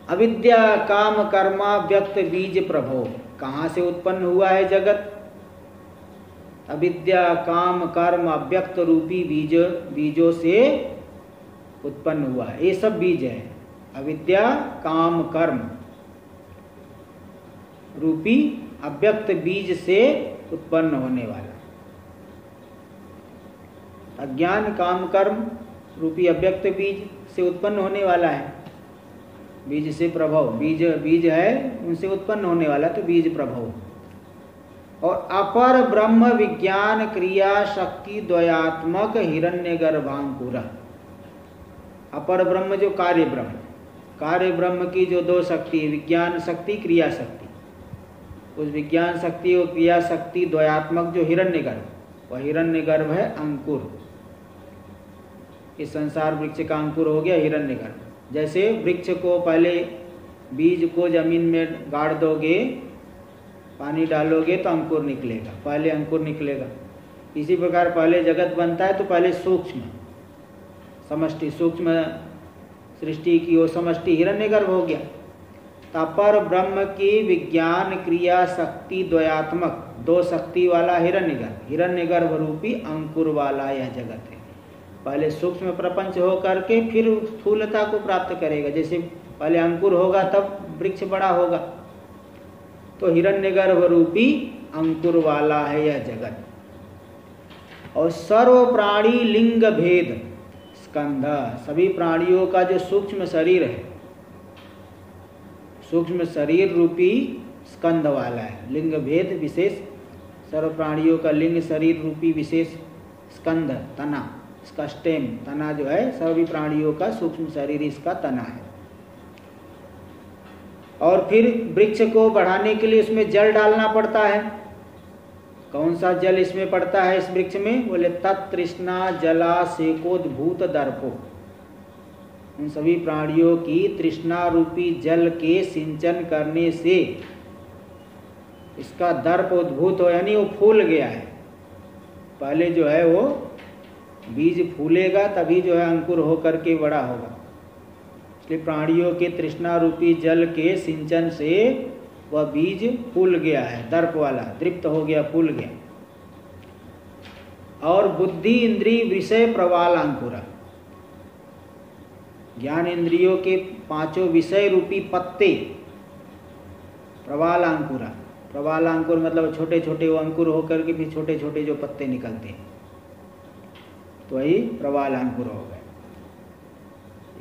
अविद्या काम कर्मा व्यक्त बीज प्रभो। कहाँ से उत्पन्न हुआ है जगत? अविद्या काम कर्म अव्यक्त रूपी बीजों से उत्पन्न हुआ, ये सब बीज है। अविद्या काम कर्म रूपी अव्यक्त बीज से उत्पन्न होने वाला, अज्ञान काम कर्म रूपी अव्यक्त बीज से उत्पन्न होने वाला है। बीज से प्रभव, बीज है उनसे उत्पन्न होने वाला, तो बीज प्रभव। और अपर ब्रह्म विज्ञान क्रिया शक्ति द्वयात्मक हिरण्यगर्भांकुर। अपर ब्रह्म जो कार्य ब्रह्म की जो दो शक्ति, विज्ञान शक्ति क्रिया शक्ति, उस विज्ञान शक्ति और क्रिया शक्ति द्वयात्मक जो हिरण्यगर्भ, वह हिरण्यगर्भ है अंकुर। इस संसार वृक्ष का अंकुर हो गया हिरण्यगर्भ। जैसे वृक्ष को पहले बीज को जमीन में गाड़ दोगे, पानी डालोगे तो अंकुर निकलेगा, पहले अंकुर निकलेगा। इसी प्रकार पहले जगत बनता है तो पहले सूक्ष्म समष्टि, सूक्ष्म सृष्टि की वो समष्टि हिरण्यगर्भ हो गया। अपर ब्रह्म की विज्ञान क्रिया शक्ति द्वयात्मक दो शक्ति वाला हिरण्यगर्भ रूपी अंकुर वाला यह जगत है। पहले सूक्ष्म प्रपंच हो करके फिर स्थूलता को प्राप्त करेगा। जैसे पहले अंकुर होगा तब वृक्ष बड़ा होगा, तो हिरण्यगर्भ रूपी अंकुर वाला है यह जगत। और सर्व प्राणी लिंग भेद स्कंध, सभी प्राणियों का जो सूक्ष्म शरीर है, सूक्ष्म शरीर रूपी स्कंध वाला है। लिंग भेद विशेष, सर्व प्राणियों का लिंग शरीर रूपी विशेष स्कंध, तना, इसका स्टेम, तना जो है सभी प्राणियों का सूक्ष्म शरीर इसका तना है। और फिर वृक्ष को बढ़ाने के लिए उसमें जल डालना पड़ता है। कौन सा जल इसमें पड़ता है इस वृक्ष में? बोले तत्तृष्णा जलासेकोद्भूत दर्पो। उन सभी प्राणियों की तृष्णा रूपी जल के सिंचन करने से इसका दर्प उद्भूत हो, यानी वो फूल गया है। पहले जो है वो बीज फूलेगा तभी जो है अंकुर होकर के बड़ा होगा। इसलिए प्राणियों के तृष्णा रूपी जल के सिंचन से वह बीज फूल गया है, दर्प वाला, तृप्त हो गया, फूल गया। और बुद्धि इंद्रिय विषय प्रवाल अंकुर, ज्ञान इंद्रियों के पांचों विषय रूपी पत्ते प्रवाल अंकुरा। प्रवाल अंकुर मतलब छोटे छोटे वो अंकुर होकर के फिर छोटे छोटे जो पत्ते निकलते हैं, तो वही प्रवाल अंकुर हो गए।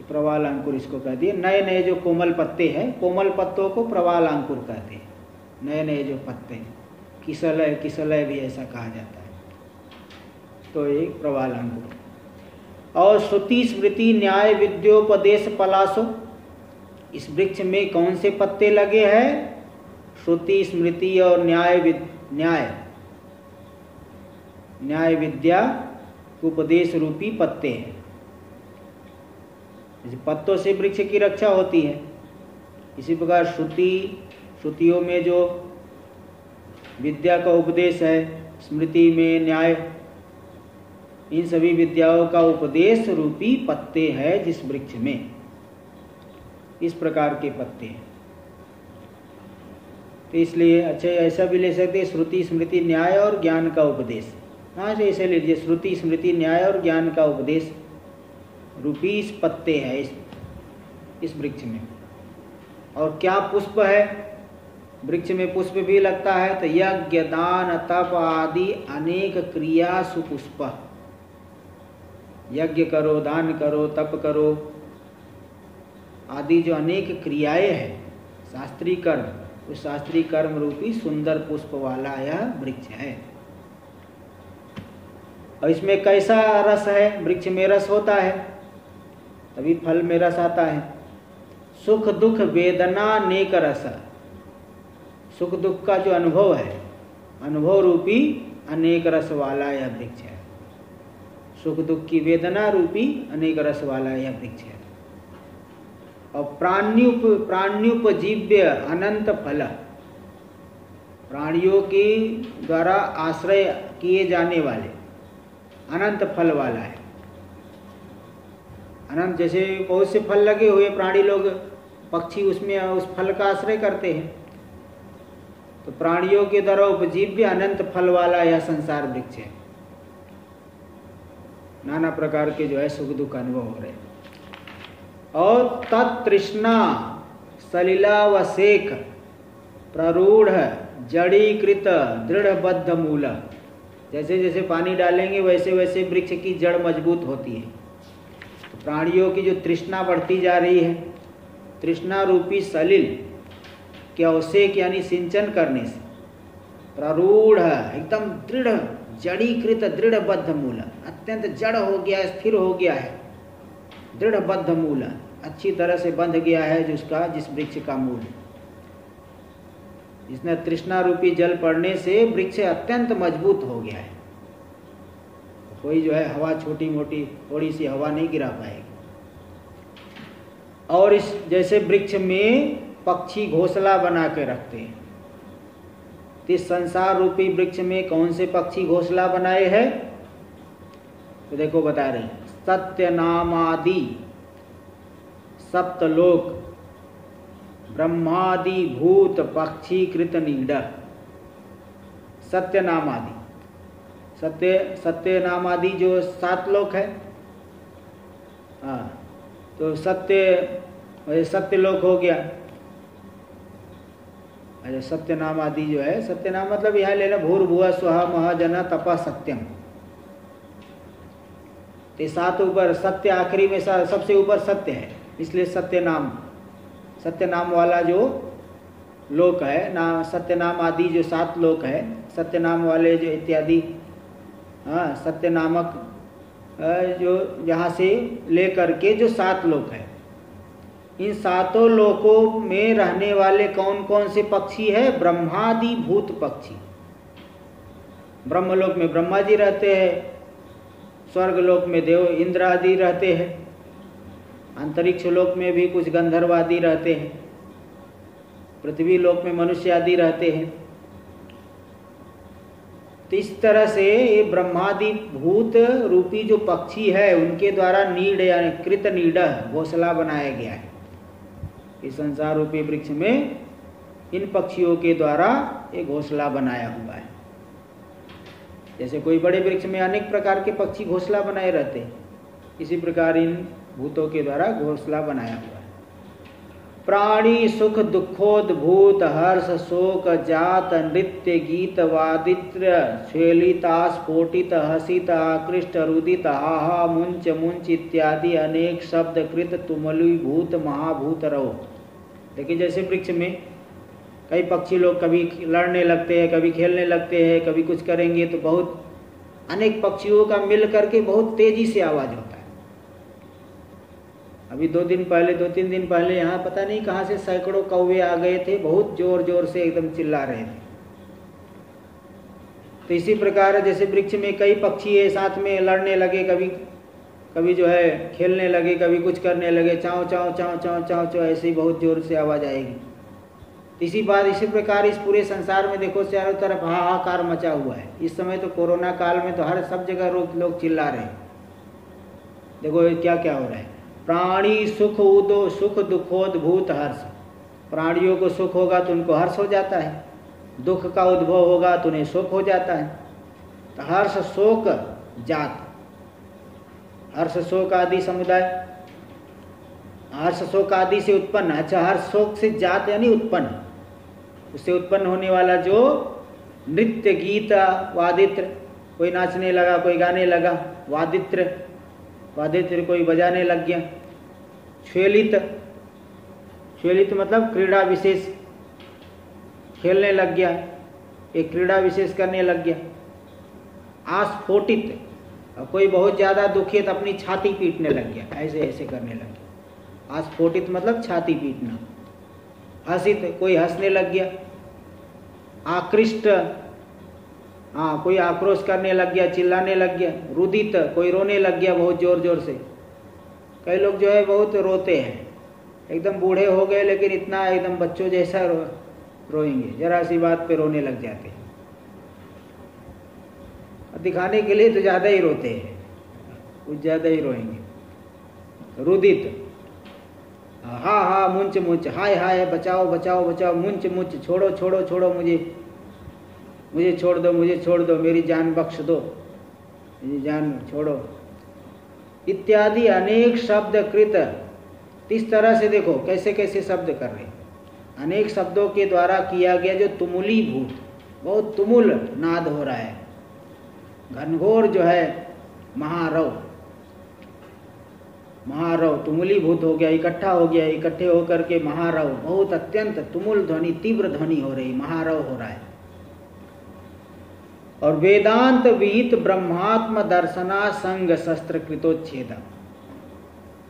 प्रवाल अंकुर इसको कह दिए। नए नए जो कोमल पत्ते हैं, कोमल पत्तों को प्रवाल अंकुर कहते हैं। नए नए जो पत्ते, किसलय भी ऐसा कहा जाता है, तो ये प्रवाल अंकुर। और श्रुति स्मृति न्याय विद्योपदेश पलाशो, इस वृक्ष में कौन से पत्ते लगे हैं? श्रुति स्मृति और न्याय विद्या उपदेश रूपी पत्ते हैं। पत्तों से वृक्ष की रक्षा होती है। इसी प्रकार श्रुतियों में जो विद्या का उपदेश है, स्मृति में न्याय, इन सभी विद्याओं का उपदेश रूपी पत्ते हैं जिस वृक्ष में। इस प्रकार के पत्ते हैं। तो इसलिए अच्छा ऐसा भी ले सकते, श्रुति स्मृति न्याय और ज्ञान का उपदेश। हाँ, ऐसे लीजिए, श्रुति स्मृति न्याय और ज्ञान का उपदेश रूपी इस पत्ते हैं इस वृक्ष में। और क्या पुष्प है? वृक्ष में पुष्प भी लगता है, तो यज्ञ दान तप आदि अनेक क्रिया सुपुष्प। यज्ञ करो, दान करो, तप करो आदि जो अनेक क्रियाएं हैं, शास्त्रीय कर्म, उस शास्त्रीय कर्म रूपी सुंदर पुष्प वाला यह वृक्ष है। और इसमें कैसा रस है? वृक्ष में रस होता है तभी फल में रस आता है। सुख दुख वेदना नेक रस, सुख दुख का जो अनुभव है, अनुभव रूपी अनेक रस वाला यह वृक्ष है। सुख दुख की वेदना रूपी अनेक रस वाला यह वृक्ष है। और प्राण्युपजीव्य अनंत फल, प्राणियों के द्वारा आश्रय किए जाने वाले अनंत फल वाला है। अनंत, जैसे बहुत से फल लगे हुए, प्राणी लोग, पक्षी उसमें उस फल का आश्रय करते हैं, तो प्राणियों के द्वारा उपजीव्य अनंत फल वाला यह संसार वृक्ष है। नाना प्रकार के जो है सुख दुख अनुभव हो रहे हैं। और तत्तृष्णा सलिलावसेक प्ररूढ़ जड़ीकृत दृढ़बद्ध मूल। जैसे जैसे पानी डालेंगे वैसे वैसे वृक्ष की जड़ मजबूत होती है। तो प्राणियों की जो तृष्णा बढ़ती जा रही है, तृष्णा रूपी सलिल के अवसेक यानी सिंचन करने से प्ररूढ़ एकदम दृढ़ जड़ीकृत दृढ़बद्ध मूल, अत्यंत जड़ हो गया है, स्थिर हो गया है, दृढ़बद्ध मूल, अच्छी तरह से बंध गया है जिस वृक्ष का मूल। इसने तृष्णा रूपी जल पड़ने से वृक्ष अत्यंत मजबूत हो गया है। कोई जो है हवा छोटी मोटी थोड़ी सी हवा नहीं गिरा पाएगी। और इस जैसे वृक्ष में पक्षी घोंसला बना के रखते हैं, तो इस संसार रूपी वृक्ष में कौन से पक्षी घोंसला बनाए हैं? तो देखो बता रहे हैं, सत्य नामादि सप्तलोक ब्रह्मादि भूत पक्षी कृत नीड। सत्य नाम आदि, सत्य नाम आदि जो 7 लोक है, हाँ, तो सत्य लोक हो गया। अरे सत्य नाम आदि जो है, सत्य नाम मतलब यहाँ लेना भूर्भुवः स्वः महाजन तपः सत्यम। तो 7 ऊपर सत्य आखिरी में सबसे ऊपर सत्य है, इसलिए सत्य नाम वाला जो लोक है ना, सत्य नाम आदि जो 7 लोक है, सत्य नाम वाले जो इत्यादि, हाँ, सत्य नामक जो यहाँ से लेकर के जो 7 लोक है, इन 7 लोकों में रहने वाले कौन कौन से पक्षी है? ब्रह्मादि भूत पक्षी। ब्रह्मलोक में ब्रह्मा जी रहते हैं, स्वर्गलोक में देव इंद्र आदि रहते हैं, अंतरिक्ष लोक में भी कुछ गंधर्व आदि रहते हैं, पृथ्वी लोक में मनुष्य आदि रहते हैं। तो इस तरह से ये ब्रह्मादि भूत रूपी जो पक्षी है उनके द्वारा नीड यानी कृत नीड घोंसला बनाया गया है। इस संसार रूपी वृक्ष में इन पक्षियों के द्वारा एक घोंसला बनाया हुआ है। जैसे कोई बड़े वृक्ष में अनेक प्रकार के पक्षी घोंसला बनाए रहते हैं, इसी प्रकार इन भूतों के द्वारा घोंसला बनाया हुआ है। प्राणी सुख दुखोद्भूत हर्ष शोक जात नृत्य गीत वादित्र श्वेलिता स्फोटित हसित आकृष्ट रुदित आहा मुंच मुंच इत्यादि अनेक शब्द कृत तुमलीभूत महाभूत रहो। देखिए जैसे वृक्ष में कई पक्षी लोग कभी लड़ने लगते हैं, कभी खेलने लगते हैं, कभी कुछ करेंगे, तो बहुत अनेक पक्षियों का मिल करके बहुत तेजी से आवाज होता है। अभी 2-3 दिन पहले यहाँ पता नहीं कहाँ से सैकड़ों कौवे आ गए थे, बहुत जोर जोर से एकदम चिल्ला रहे थे। तो इसी प्रकार जैसे वृक्ष में कई पक्षी है साथ में लड़ने लगे, कभी जो है खेलने लगे, कभी कुछ करने लगे, चाँव चाँव चाँव चाँव चाँव चाँव, ऐसे ही बहुत जोर से आवाज़ आएगी। इसी प्रकार इस पूरे संसार में देखो चारों तरफ हाहाकार मचा हुआ है। इस समय तो कोरोना काल में तो हर सब जगह लोग चिल्ला रहे हैं। देखो क्या क्या हो रहा है। प्राणी सुख दुखोद्भूत हर्ष, प्राणियों को सुख होगा तो उनको हर्ष हो जाता है, दुख का उद्भव होगा तो उन्हें शोक हो जाता है। तो हर्ष शोक जात, हर्ष शोक आदि समुदाय, हर्ष शोक आदि से उत्पन्न, अच्छा हर्ष शोक से जात यानी उत्पन्न, उससे उत्पन्न होने वाला जो नृत्य गीत वादित्र, कोई नाचने लगा, कोई गाने लगा, वादित्र कोई बजाने लग गया, श्वेलित मतलब क्रीड़ा विशेष खेलने लग गया, एक क्रीड़ा विशेष करने लग गया। आस्फोटित, कोई बहुत ज़्यादा दुखी है तो अपनी छाती पीटने लग गया, ऐसे ऐसे करने लग गया। आस्फोटित मतलब छाती पीटना। हसित, कोई हंसने लग गया। आकृष्ट, हाँ कोई आक्रोश करने लग गया, चिल्लाने लग गया। रुदित, कोई रोने लग गया बहुत जोर जोर से। कई लोग जो है बहुत रोते हैं, एकदम बूढ़े हो गए लेकिन इतना एकदम बच्चों जैसा रोएंगे, जरा सी बात पे रोने लग जाते हैं। दिखाने के लिए तो ज़्यादा ही रोते हैं, कुछ ज़्यादा ही रोएंगे। रुदित, हाँ हाँ मुंच मुंच, हाय हाय बचाओ बचाओ बचाओ, मुंच मुंच, छोड़ो छोड़ो छोड़ो, मुझे छोड़ दो, मुझे छोड़ दो, मेरी जान बख्श दो, मेरी जान छोड़ो, इत्यादि अनेक शब्द कृत तो इस तरह से देखो कैसे कैसे शब्द कर रहे, अनेक शब्दों के द्वारा किया गया जो तुमुलीभूत, बहुत तुमुल नाद हो रहा है, घनघोर जो है महारव, महारव तुमुलीभूत हो गया, इकट्ठा हो गया, इकट्ठे होकर के महारव, बहुत अत्यंत तुमुल ध्वनि, तीव्र ध्वनि हो रही, महारव हो रहा है। और वेदांत विहित ब्रह्मात्म दर्शना संग शस्त्र कृतोच्छेद,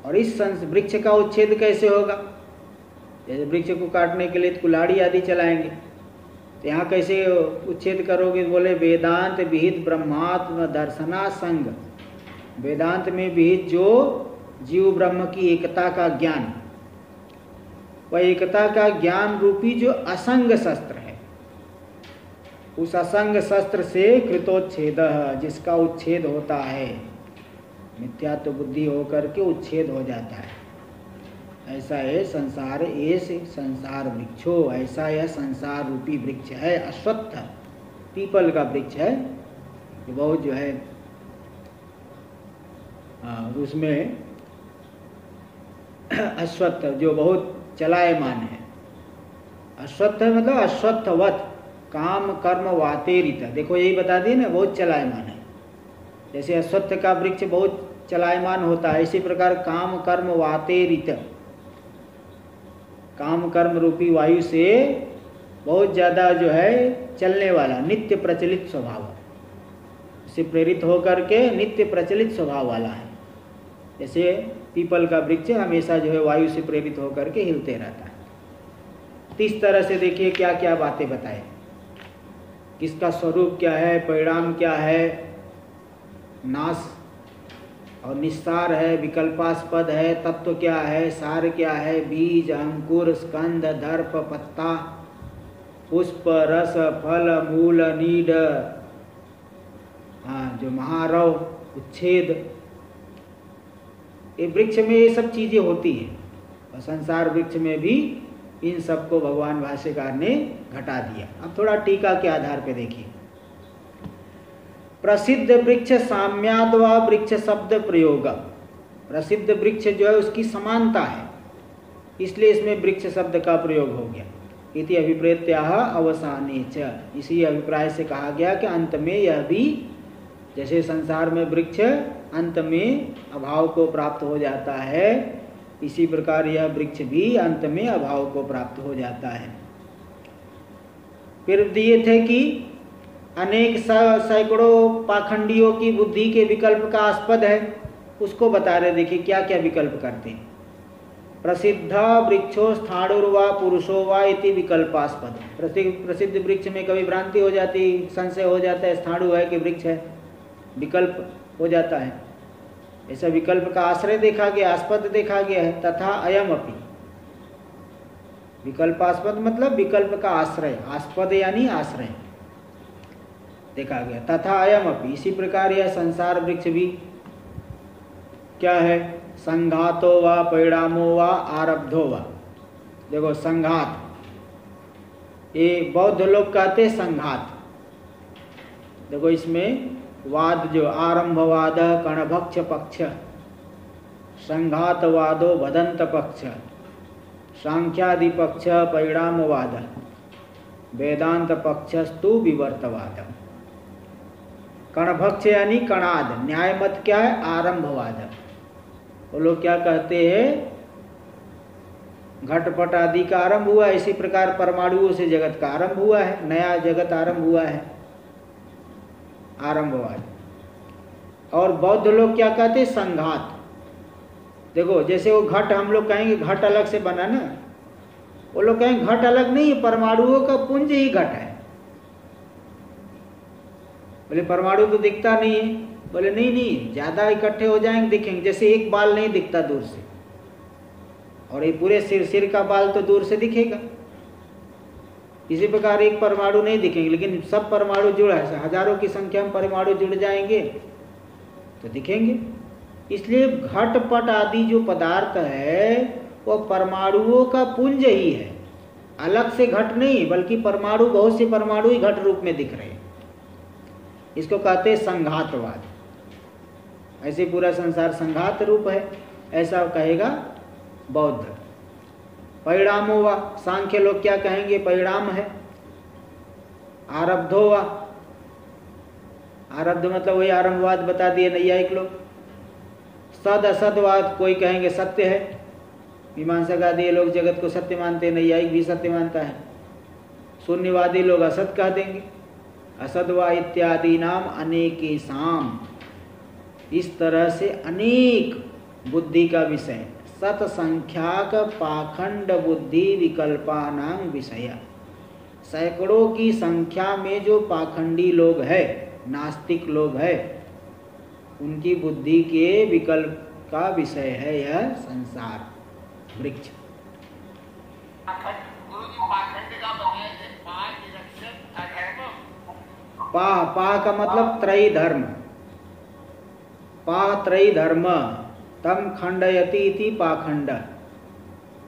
और इस वृक्ष का उच्छेद कैसे होगा? जैसे वृक्ष को काटने के लिए कुल्हाड़ी आदि चलाएंगे, तो यहाँ कैसे उच्छेद करोगे? बोले वेदांत विहित ब्रह्मात्म दर्शना संग, वेदांत में विहित जो जीव ब्रह्म की एकता का ज्ञान, वह एकता का ज्ञान रूपी जो असंग शस्त्र है, उस असंग शस्त्र से कृतोच्छेद, जिसका उच्छेद होता है, मिथ्यात्व बुद्धि होकर के उच्छेद हो जाता है। ऐसा है संसार, ऐसे संसार वृक्षो, ऐसा यह संसार रूपी वृक्ष है, अश्वत्थ पीपल का वृक्ष है, जो बहुत जो है उसमें अश्वत्थ जो बहुत चलायमान है। अश्वत्थ मतलब अश्वत्थवत, काम कर्म वातेरित, देखो यही बता दिए ना, बहुत चलायमान है। जैसे अश्वत्थ का वृक्ष बहुत चलायमान होता है, इसी प्रकार काम कर्म वातेरित, काम कर्म रूपी वायु से बहुत ज़्यादा जो है चलने वाला, नित्य प्रचलित स्वभाव से प्रेरित होकर के नित्य प्रचलित स्वभाव वाला है। जैसे पीपल का वृक्ष हमेशा जो है वायु से प्रेरित होकर के हिलते रहता है। तो इस तरह से देखिए क्या क्या बातें बताए, किसका स्वरूप क्या है, परिणाम क्या है, नाश और निस्सार है, विकल्पास्पद है, तत्व क्या है, सार क्या है, बीज अंकुर स्कंद दर्प पत्ता पुष्प रस फल मूल नीड, हाँ जो महारव उच्छेद, ये वृक्ष में ये सब चीजें होती हैं। और संसार वृक्ष में भी इन सबको भगवान भाष्यकार ने घटा दिया। अब थोड़ा टीका के आधार पे देखिए। प्रसिद्ध वृक्ष साम्याद व वृक्ष शब्द प्रयोग, प्रसिद्ध वृक्ष जो है उसकी समानता है, इसलिए इसमें वृक्ष शब्द का प्रयोग हो गया। इति अभिप्रेत्याह अवसाने च, इसी अभिप्राय से कहा गया कि अंत में यह भी, जैसे संसार में वृक्ष अंत में अभाव को प्राप्त हो जाता है, इसी प्रकार यह वृक्ष भी अंत में अभाव को प्राप्त हो जाता है। फिर दिए थे कि अनेक सैकड़ों पाखंडियों की बुद्धि के विकल्प का आस्पद है, उसको बता रहे। देखिए क्या क्या विकल्प करते हैं। प्रसिद्ध वृक्षो स्थाणुर्वा पुरुषो वा इति विकल्पास्पद, प्रसिद्ध वृक्ष में कभी भ्रांति हो जाती, संशय हो जाता है, स्थाणु है कि वृक्ष है, विकल्प हो जाता है। ऐसा विकल्प का आश्रय देखा गया, आस्पद देखा गया है। तथा अयम अपि, विकल्पास्पद मतलब विकल्प का आश्रय, आस्पद यानी आश्रय देखा गया। तथा अयम अपि, इसी प्रकार यह संसार वृक्ष भी क्या है, संघातो वा परिणामो वा आरब्धो वा। देखो संघात, ये बौद्ध लोग कहते संघात, देखो इसमें वाद जो आरंभवाद कणभक्ष पक्ष, संघातवादो भदंत पक्ष, सांख्यादि पक्ष परिणामवाद, वेदांत पक्षस्तु विवर्तवाद। कणभक्ष यानी कणाद, न्याय मत क्या है, आरंभवाद। वो लोग क्या कहते हैं, घटपट आदि का आरंभ हुआ, इसी प्रकार परमाणुओं से जगत का आरंभ हुआ है, नया जगत आरंभ हुआ है, आरंभवाद। और बौद्ध लोग क्या कहते हैं, संघात। देखो जैसे वो घट, हम लोग कहेंगे घट अलग से बना ना, वो लोग कहेंगे घट अलग नहीं, परमाणुओं का पुंज ही घट है। बोले परमाणु तो दिखता नहीं है, बोले नहीं नहीं, ज्यादा इकट्ठे हो जाएंगे दिखेंगे। जैसे एक बाल नहीं दिखता दूर से, और ये पूरे सिर का बाल तो दूर से दिखेगा, इसी प्रकार एक परमाणु नहीं दिखेंगे, लेकिन सब परमाणु जुड़ा है, हजारों की संख्या में परमाणु जुड़ जाएंगे तो दिखेंगे। इसलिए घटपट आदि जो पदार्थ है वो परमाणुओं का पुंज ही है, अलग से घट नहीं, बल्कि परमाणु, बहुत से परमाणु ही घट रूप में दिख रहे हैं। इसको कहते हैं संघातवाद। ऐसे पूरा संसार संघात रूप है, ऐसा कहेगा बौद्ध। परिणामो वा, सांख्य लोग क्या कहेंगे? परिणाम है। आरब्धो वा, आरब्ध मतलब वही आरंभवाद बता दिए नैयायिक लोग। सद असदवाद, कोई कहेंगे सत्य है। मीमांसक आदि लोग जगत को सत्य मानते हैं, नैयायिक भी सत्य मानता है। शून्यवादी लोग असत कह देंगे। असदवा इत्यादि नाम अनेकेसाम, इस तरह से अनेक बुद्धि का विषय। सत संख्याक पाखंड बुद्धि विकल्पानां विषय, सैकड़ों की संख्या में जो पाखंडी लोग हैं, नास्तिक लोग हैं, उनकी बुद्धि के विकल्प का विषय है यह संसार वृक्ष। पा का मतलब त्रयी धर्म। पा त्रयी धर्म तम खंडयति इति पाखंड।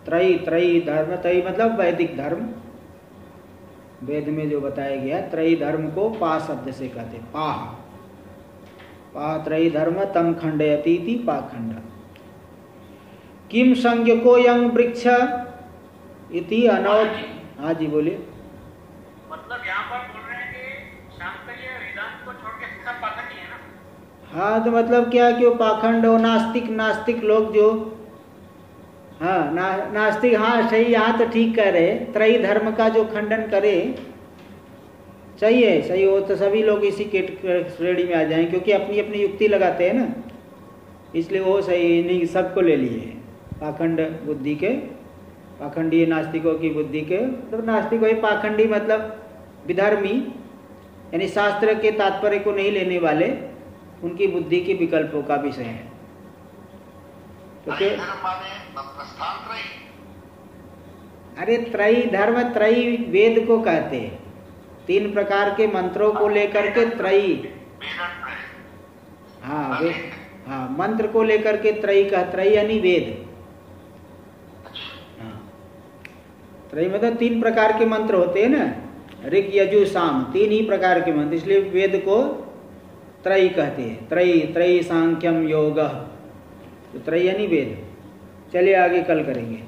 त्रयी धर्म, त्रयी मतलब वैदिक धर्म, वेद में जो बताया गया। त्रयी धर्म को पा शब्द से कहते। पा त्रयी धर्म तम खंडयति इति पाखंड। किम संज्ञको यं वृक्ष इति अनौध। हाँ जी बोलिए। मतलब यहाँ पर बोल रहे हैं कि शास्त्रीय वेदांत को छोड़ के सब पाखंडी है ना। हाँ तो मतलब क्या कि वो पाखंड हो, नास्तिक लोग जो, हाँ नास्तिक, हाँ सही, यहाँ तो ठीक कह रहे। त्रयी धर्म का जो खंडन करे, सही है, सही हो तो सभी लोग इसी के श्रेणी में आ जाएं, क्योंकि अपनी अपनी युक्ति लगाते हैं ना, इसलिए वो सही नहीं, सबको ले लिए पाखंड बुद्धि के, पाखंडी नास्तिकों की बुद्धि के। तो नास्तिक वही पाखंडी मतलब विधर्मी, यानी शास्त्र के तात्पर्य को नहीं लेने वाले, उनकी बुद्धि के विकल्पों का विषय है। तो अरे त्रयी धर्म, त्रयी वेद को कहते हैं। 3 प्रकार के मंत्रों को लेकर के त्रयी, हाँ हाँ मंत्र को लेकर के त्रयी का, त्रयी यानी वेद। हाँ त्रयी मतलब 3 प्रकार के मंत्र होते हैं ना, ऋग यजु साम, 3 ही प्रकार के मंत्र, इसलिए वेद को त्रयी कहते हैं। त्रयी सांख्यम योग, तो त्रयी यानी वेद। चलिए आगे कल करेंगे।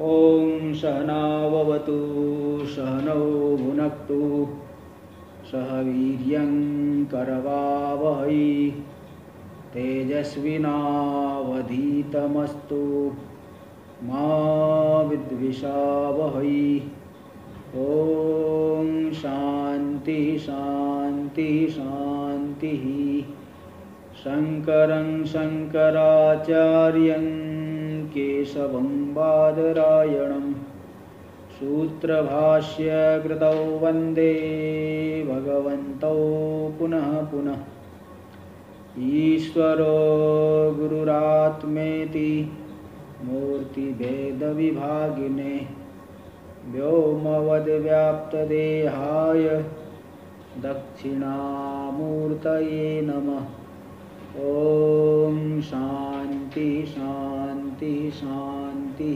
ओम सहनाववतु सहनौ भुनक्तु सह वीर्यं करवावहै तेजस्विनावधीतमस्तु मा विद्विषावहै। ओम शांति शांति शांति। शंकरं शंकराचार्यं केशवं बादरायणं सूत्रभाष्य कृतौ वन्दे भगवन्तौ पुनः पुनः। ईश्वरो गुरुरात्मेति मूर्तिभेदविभागिने व्योमवद्व्याप्तदेहाय दक्षिणामूर्तये नमः। ओम शांति शांति शांति।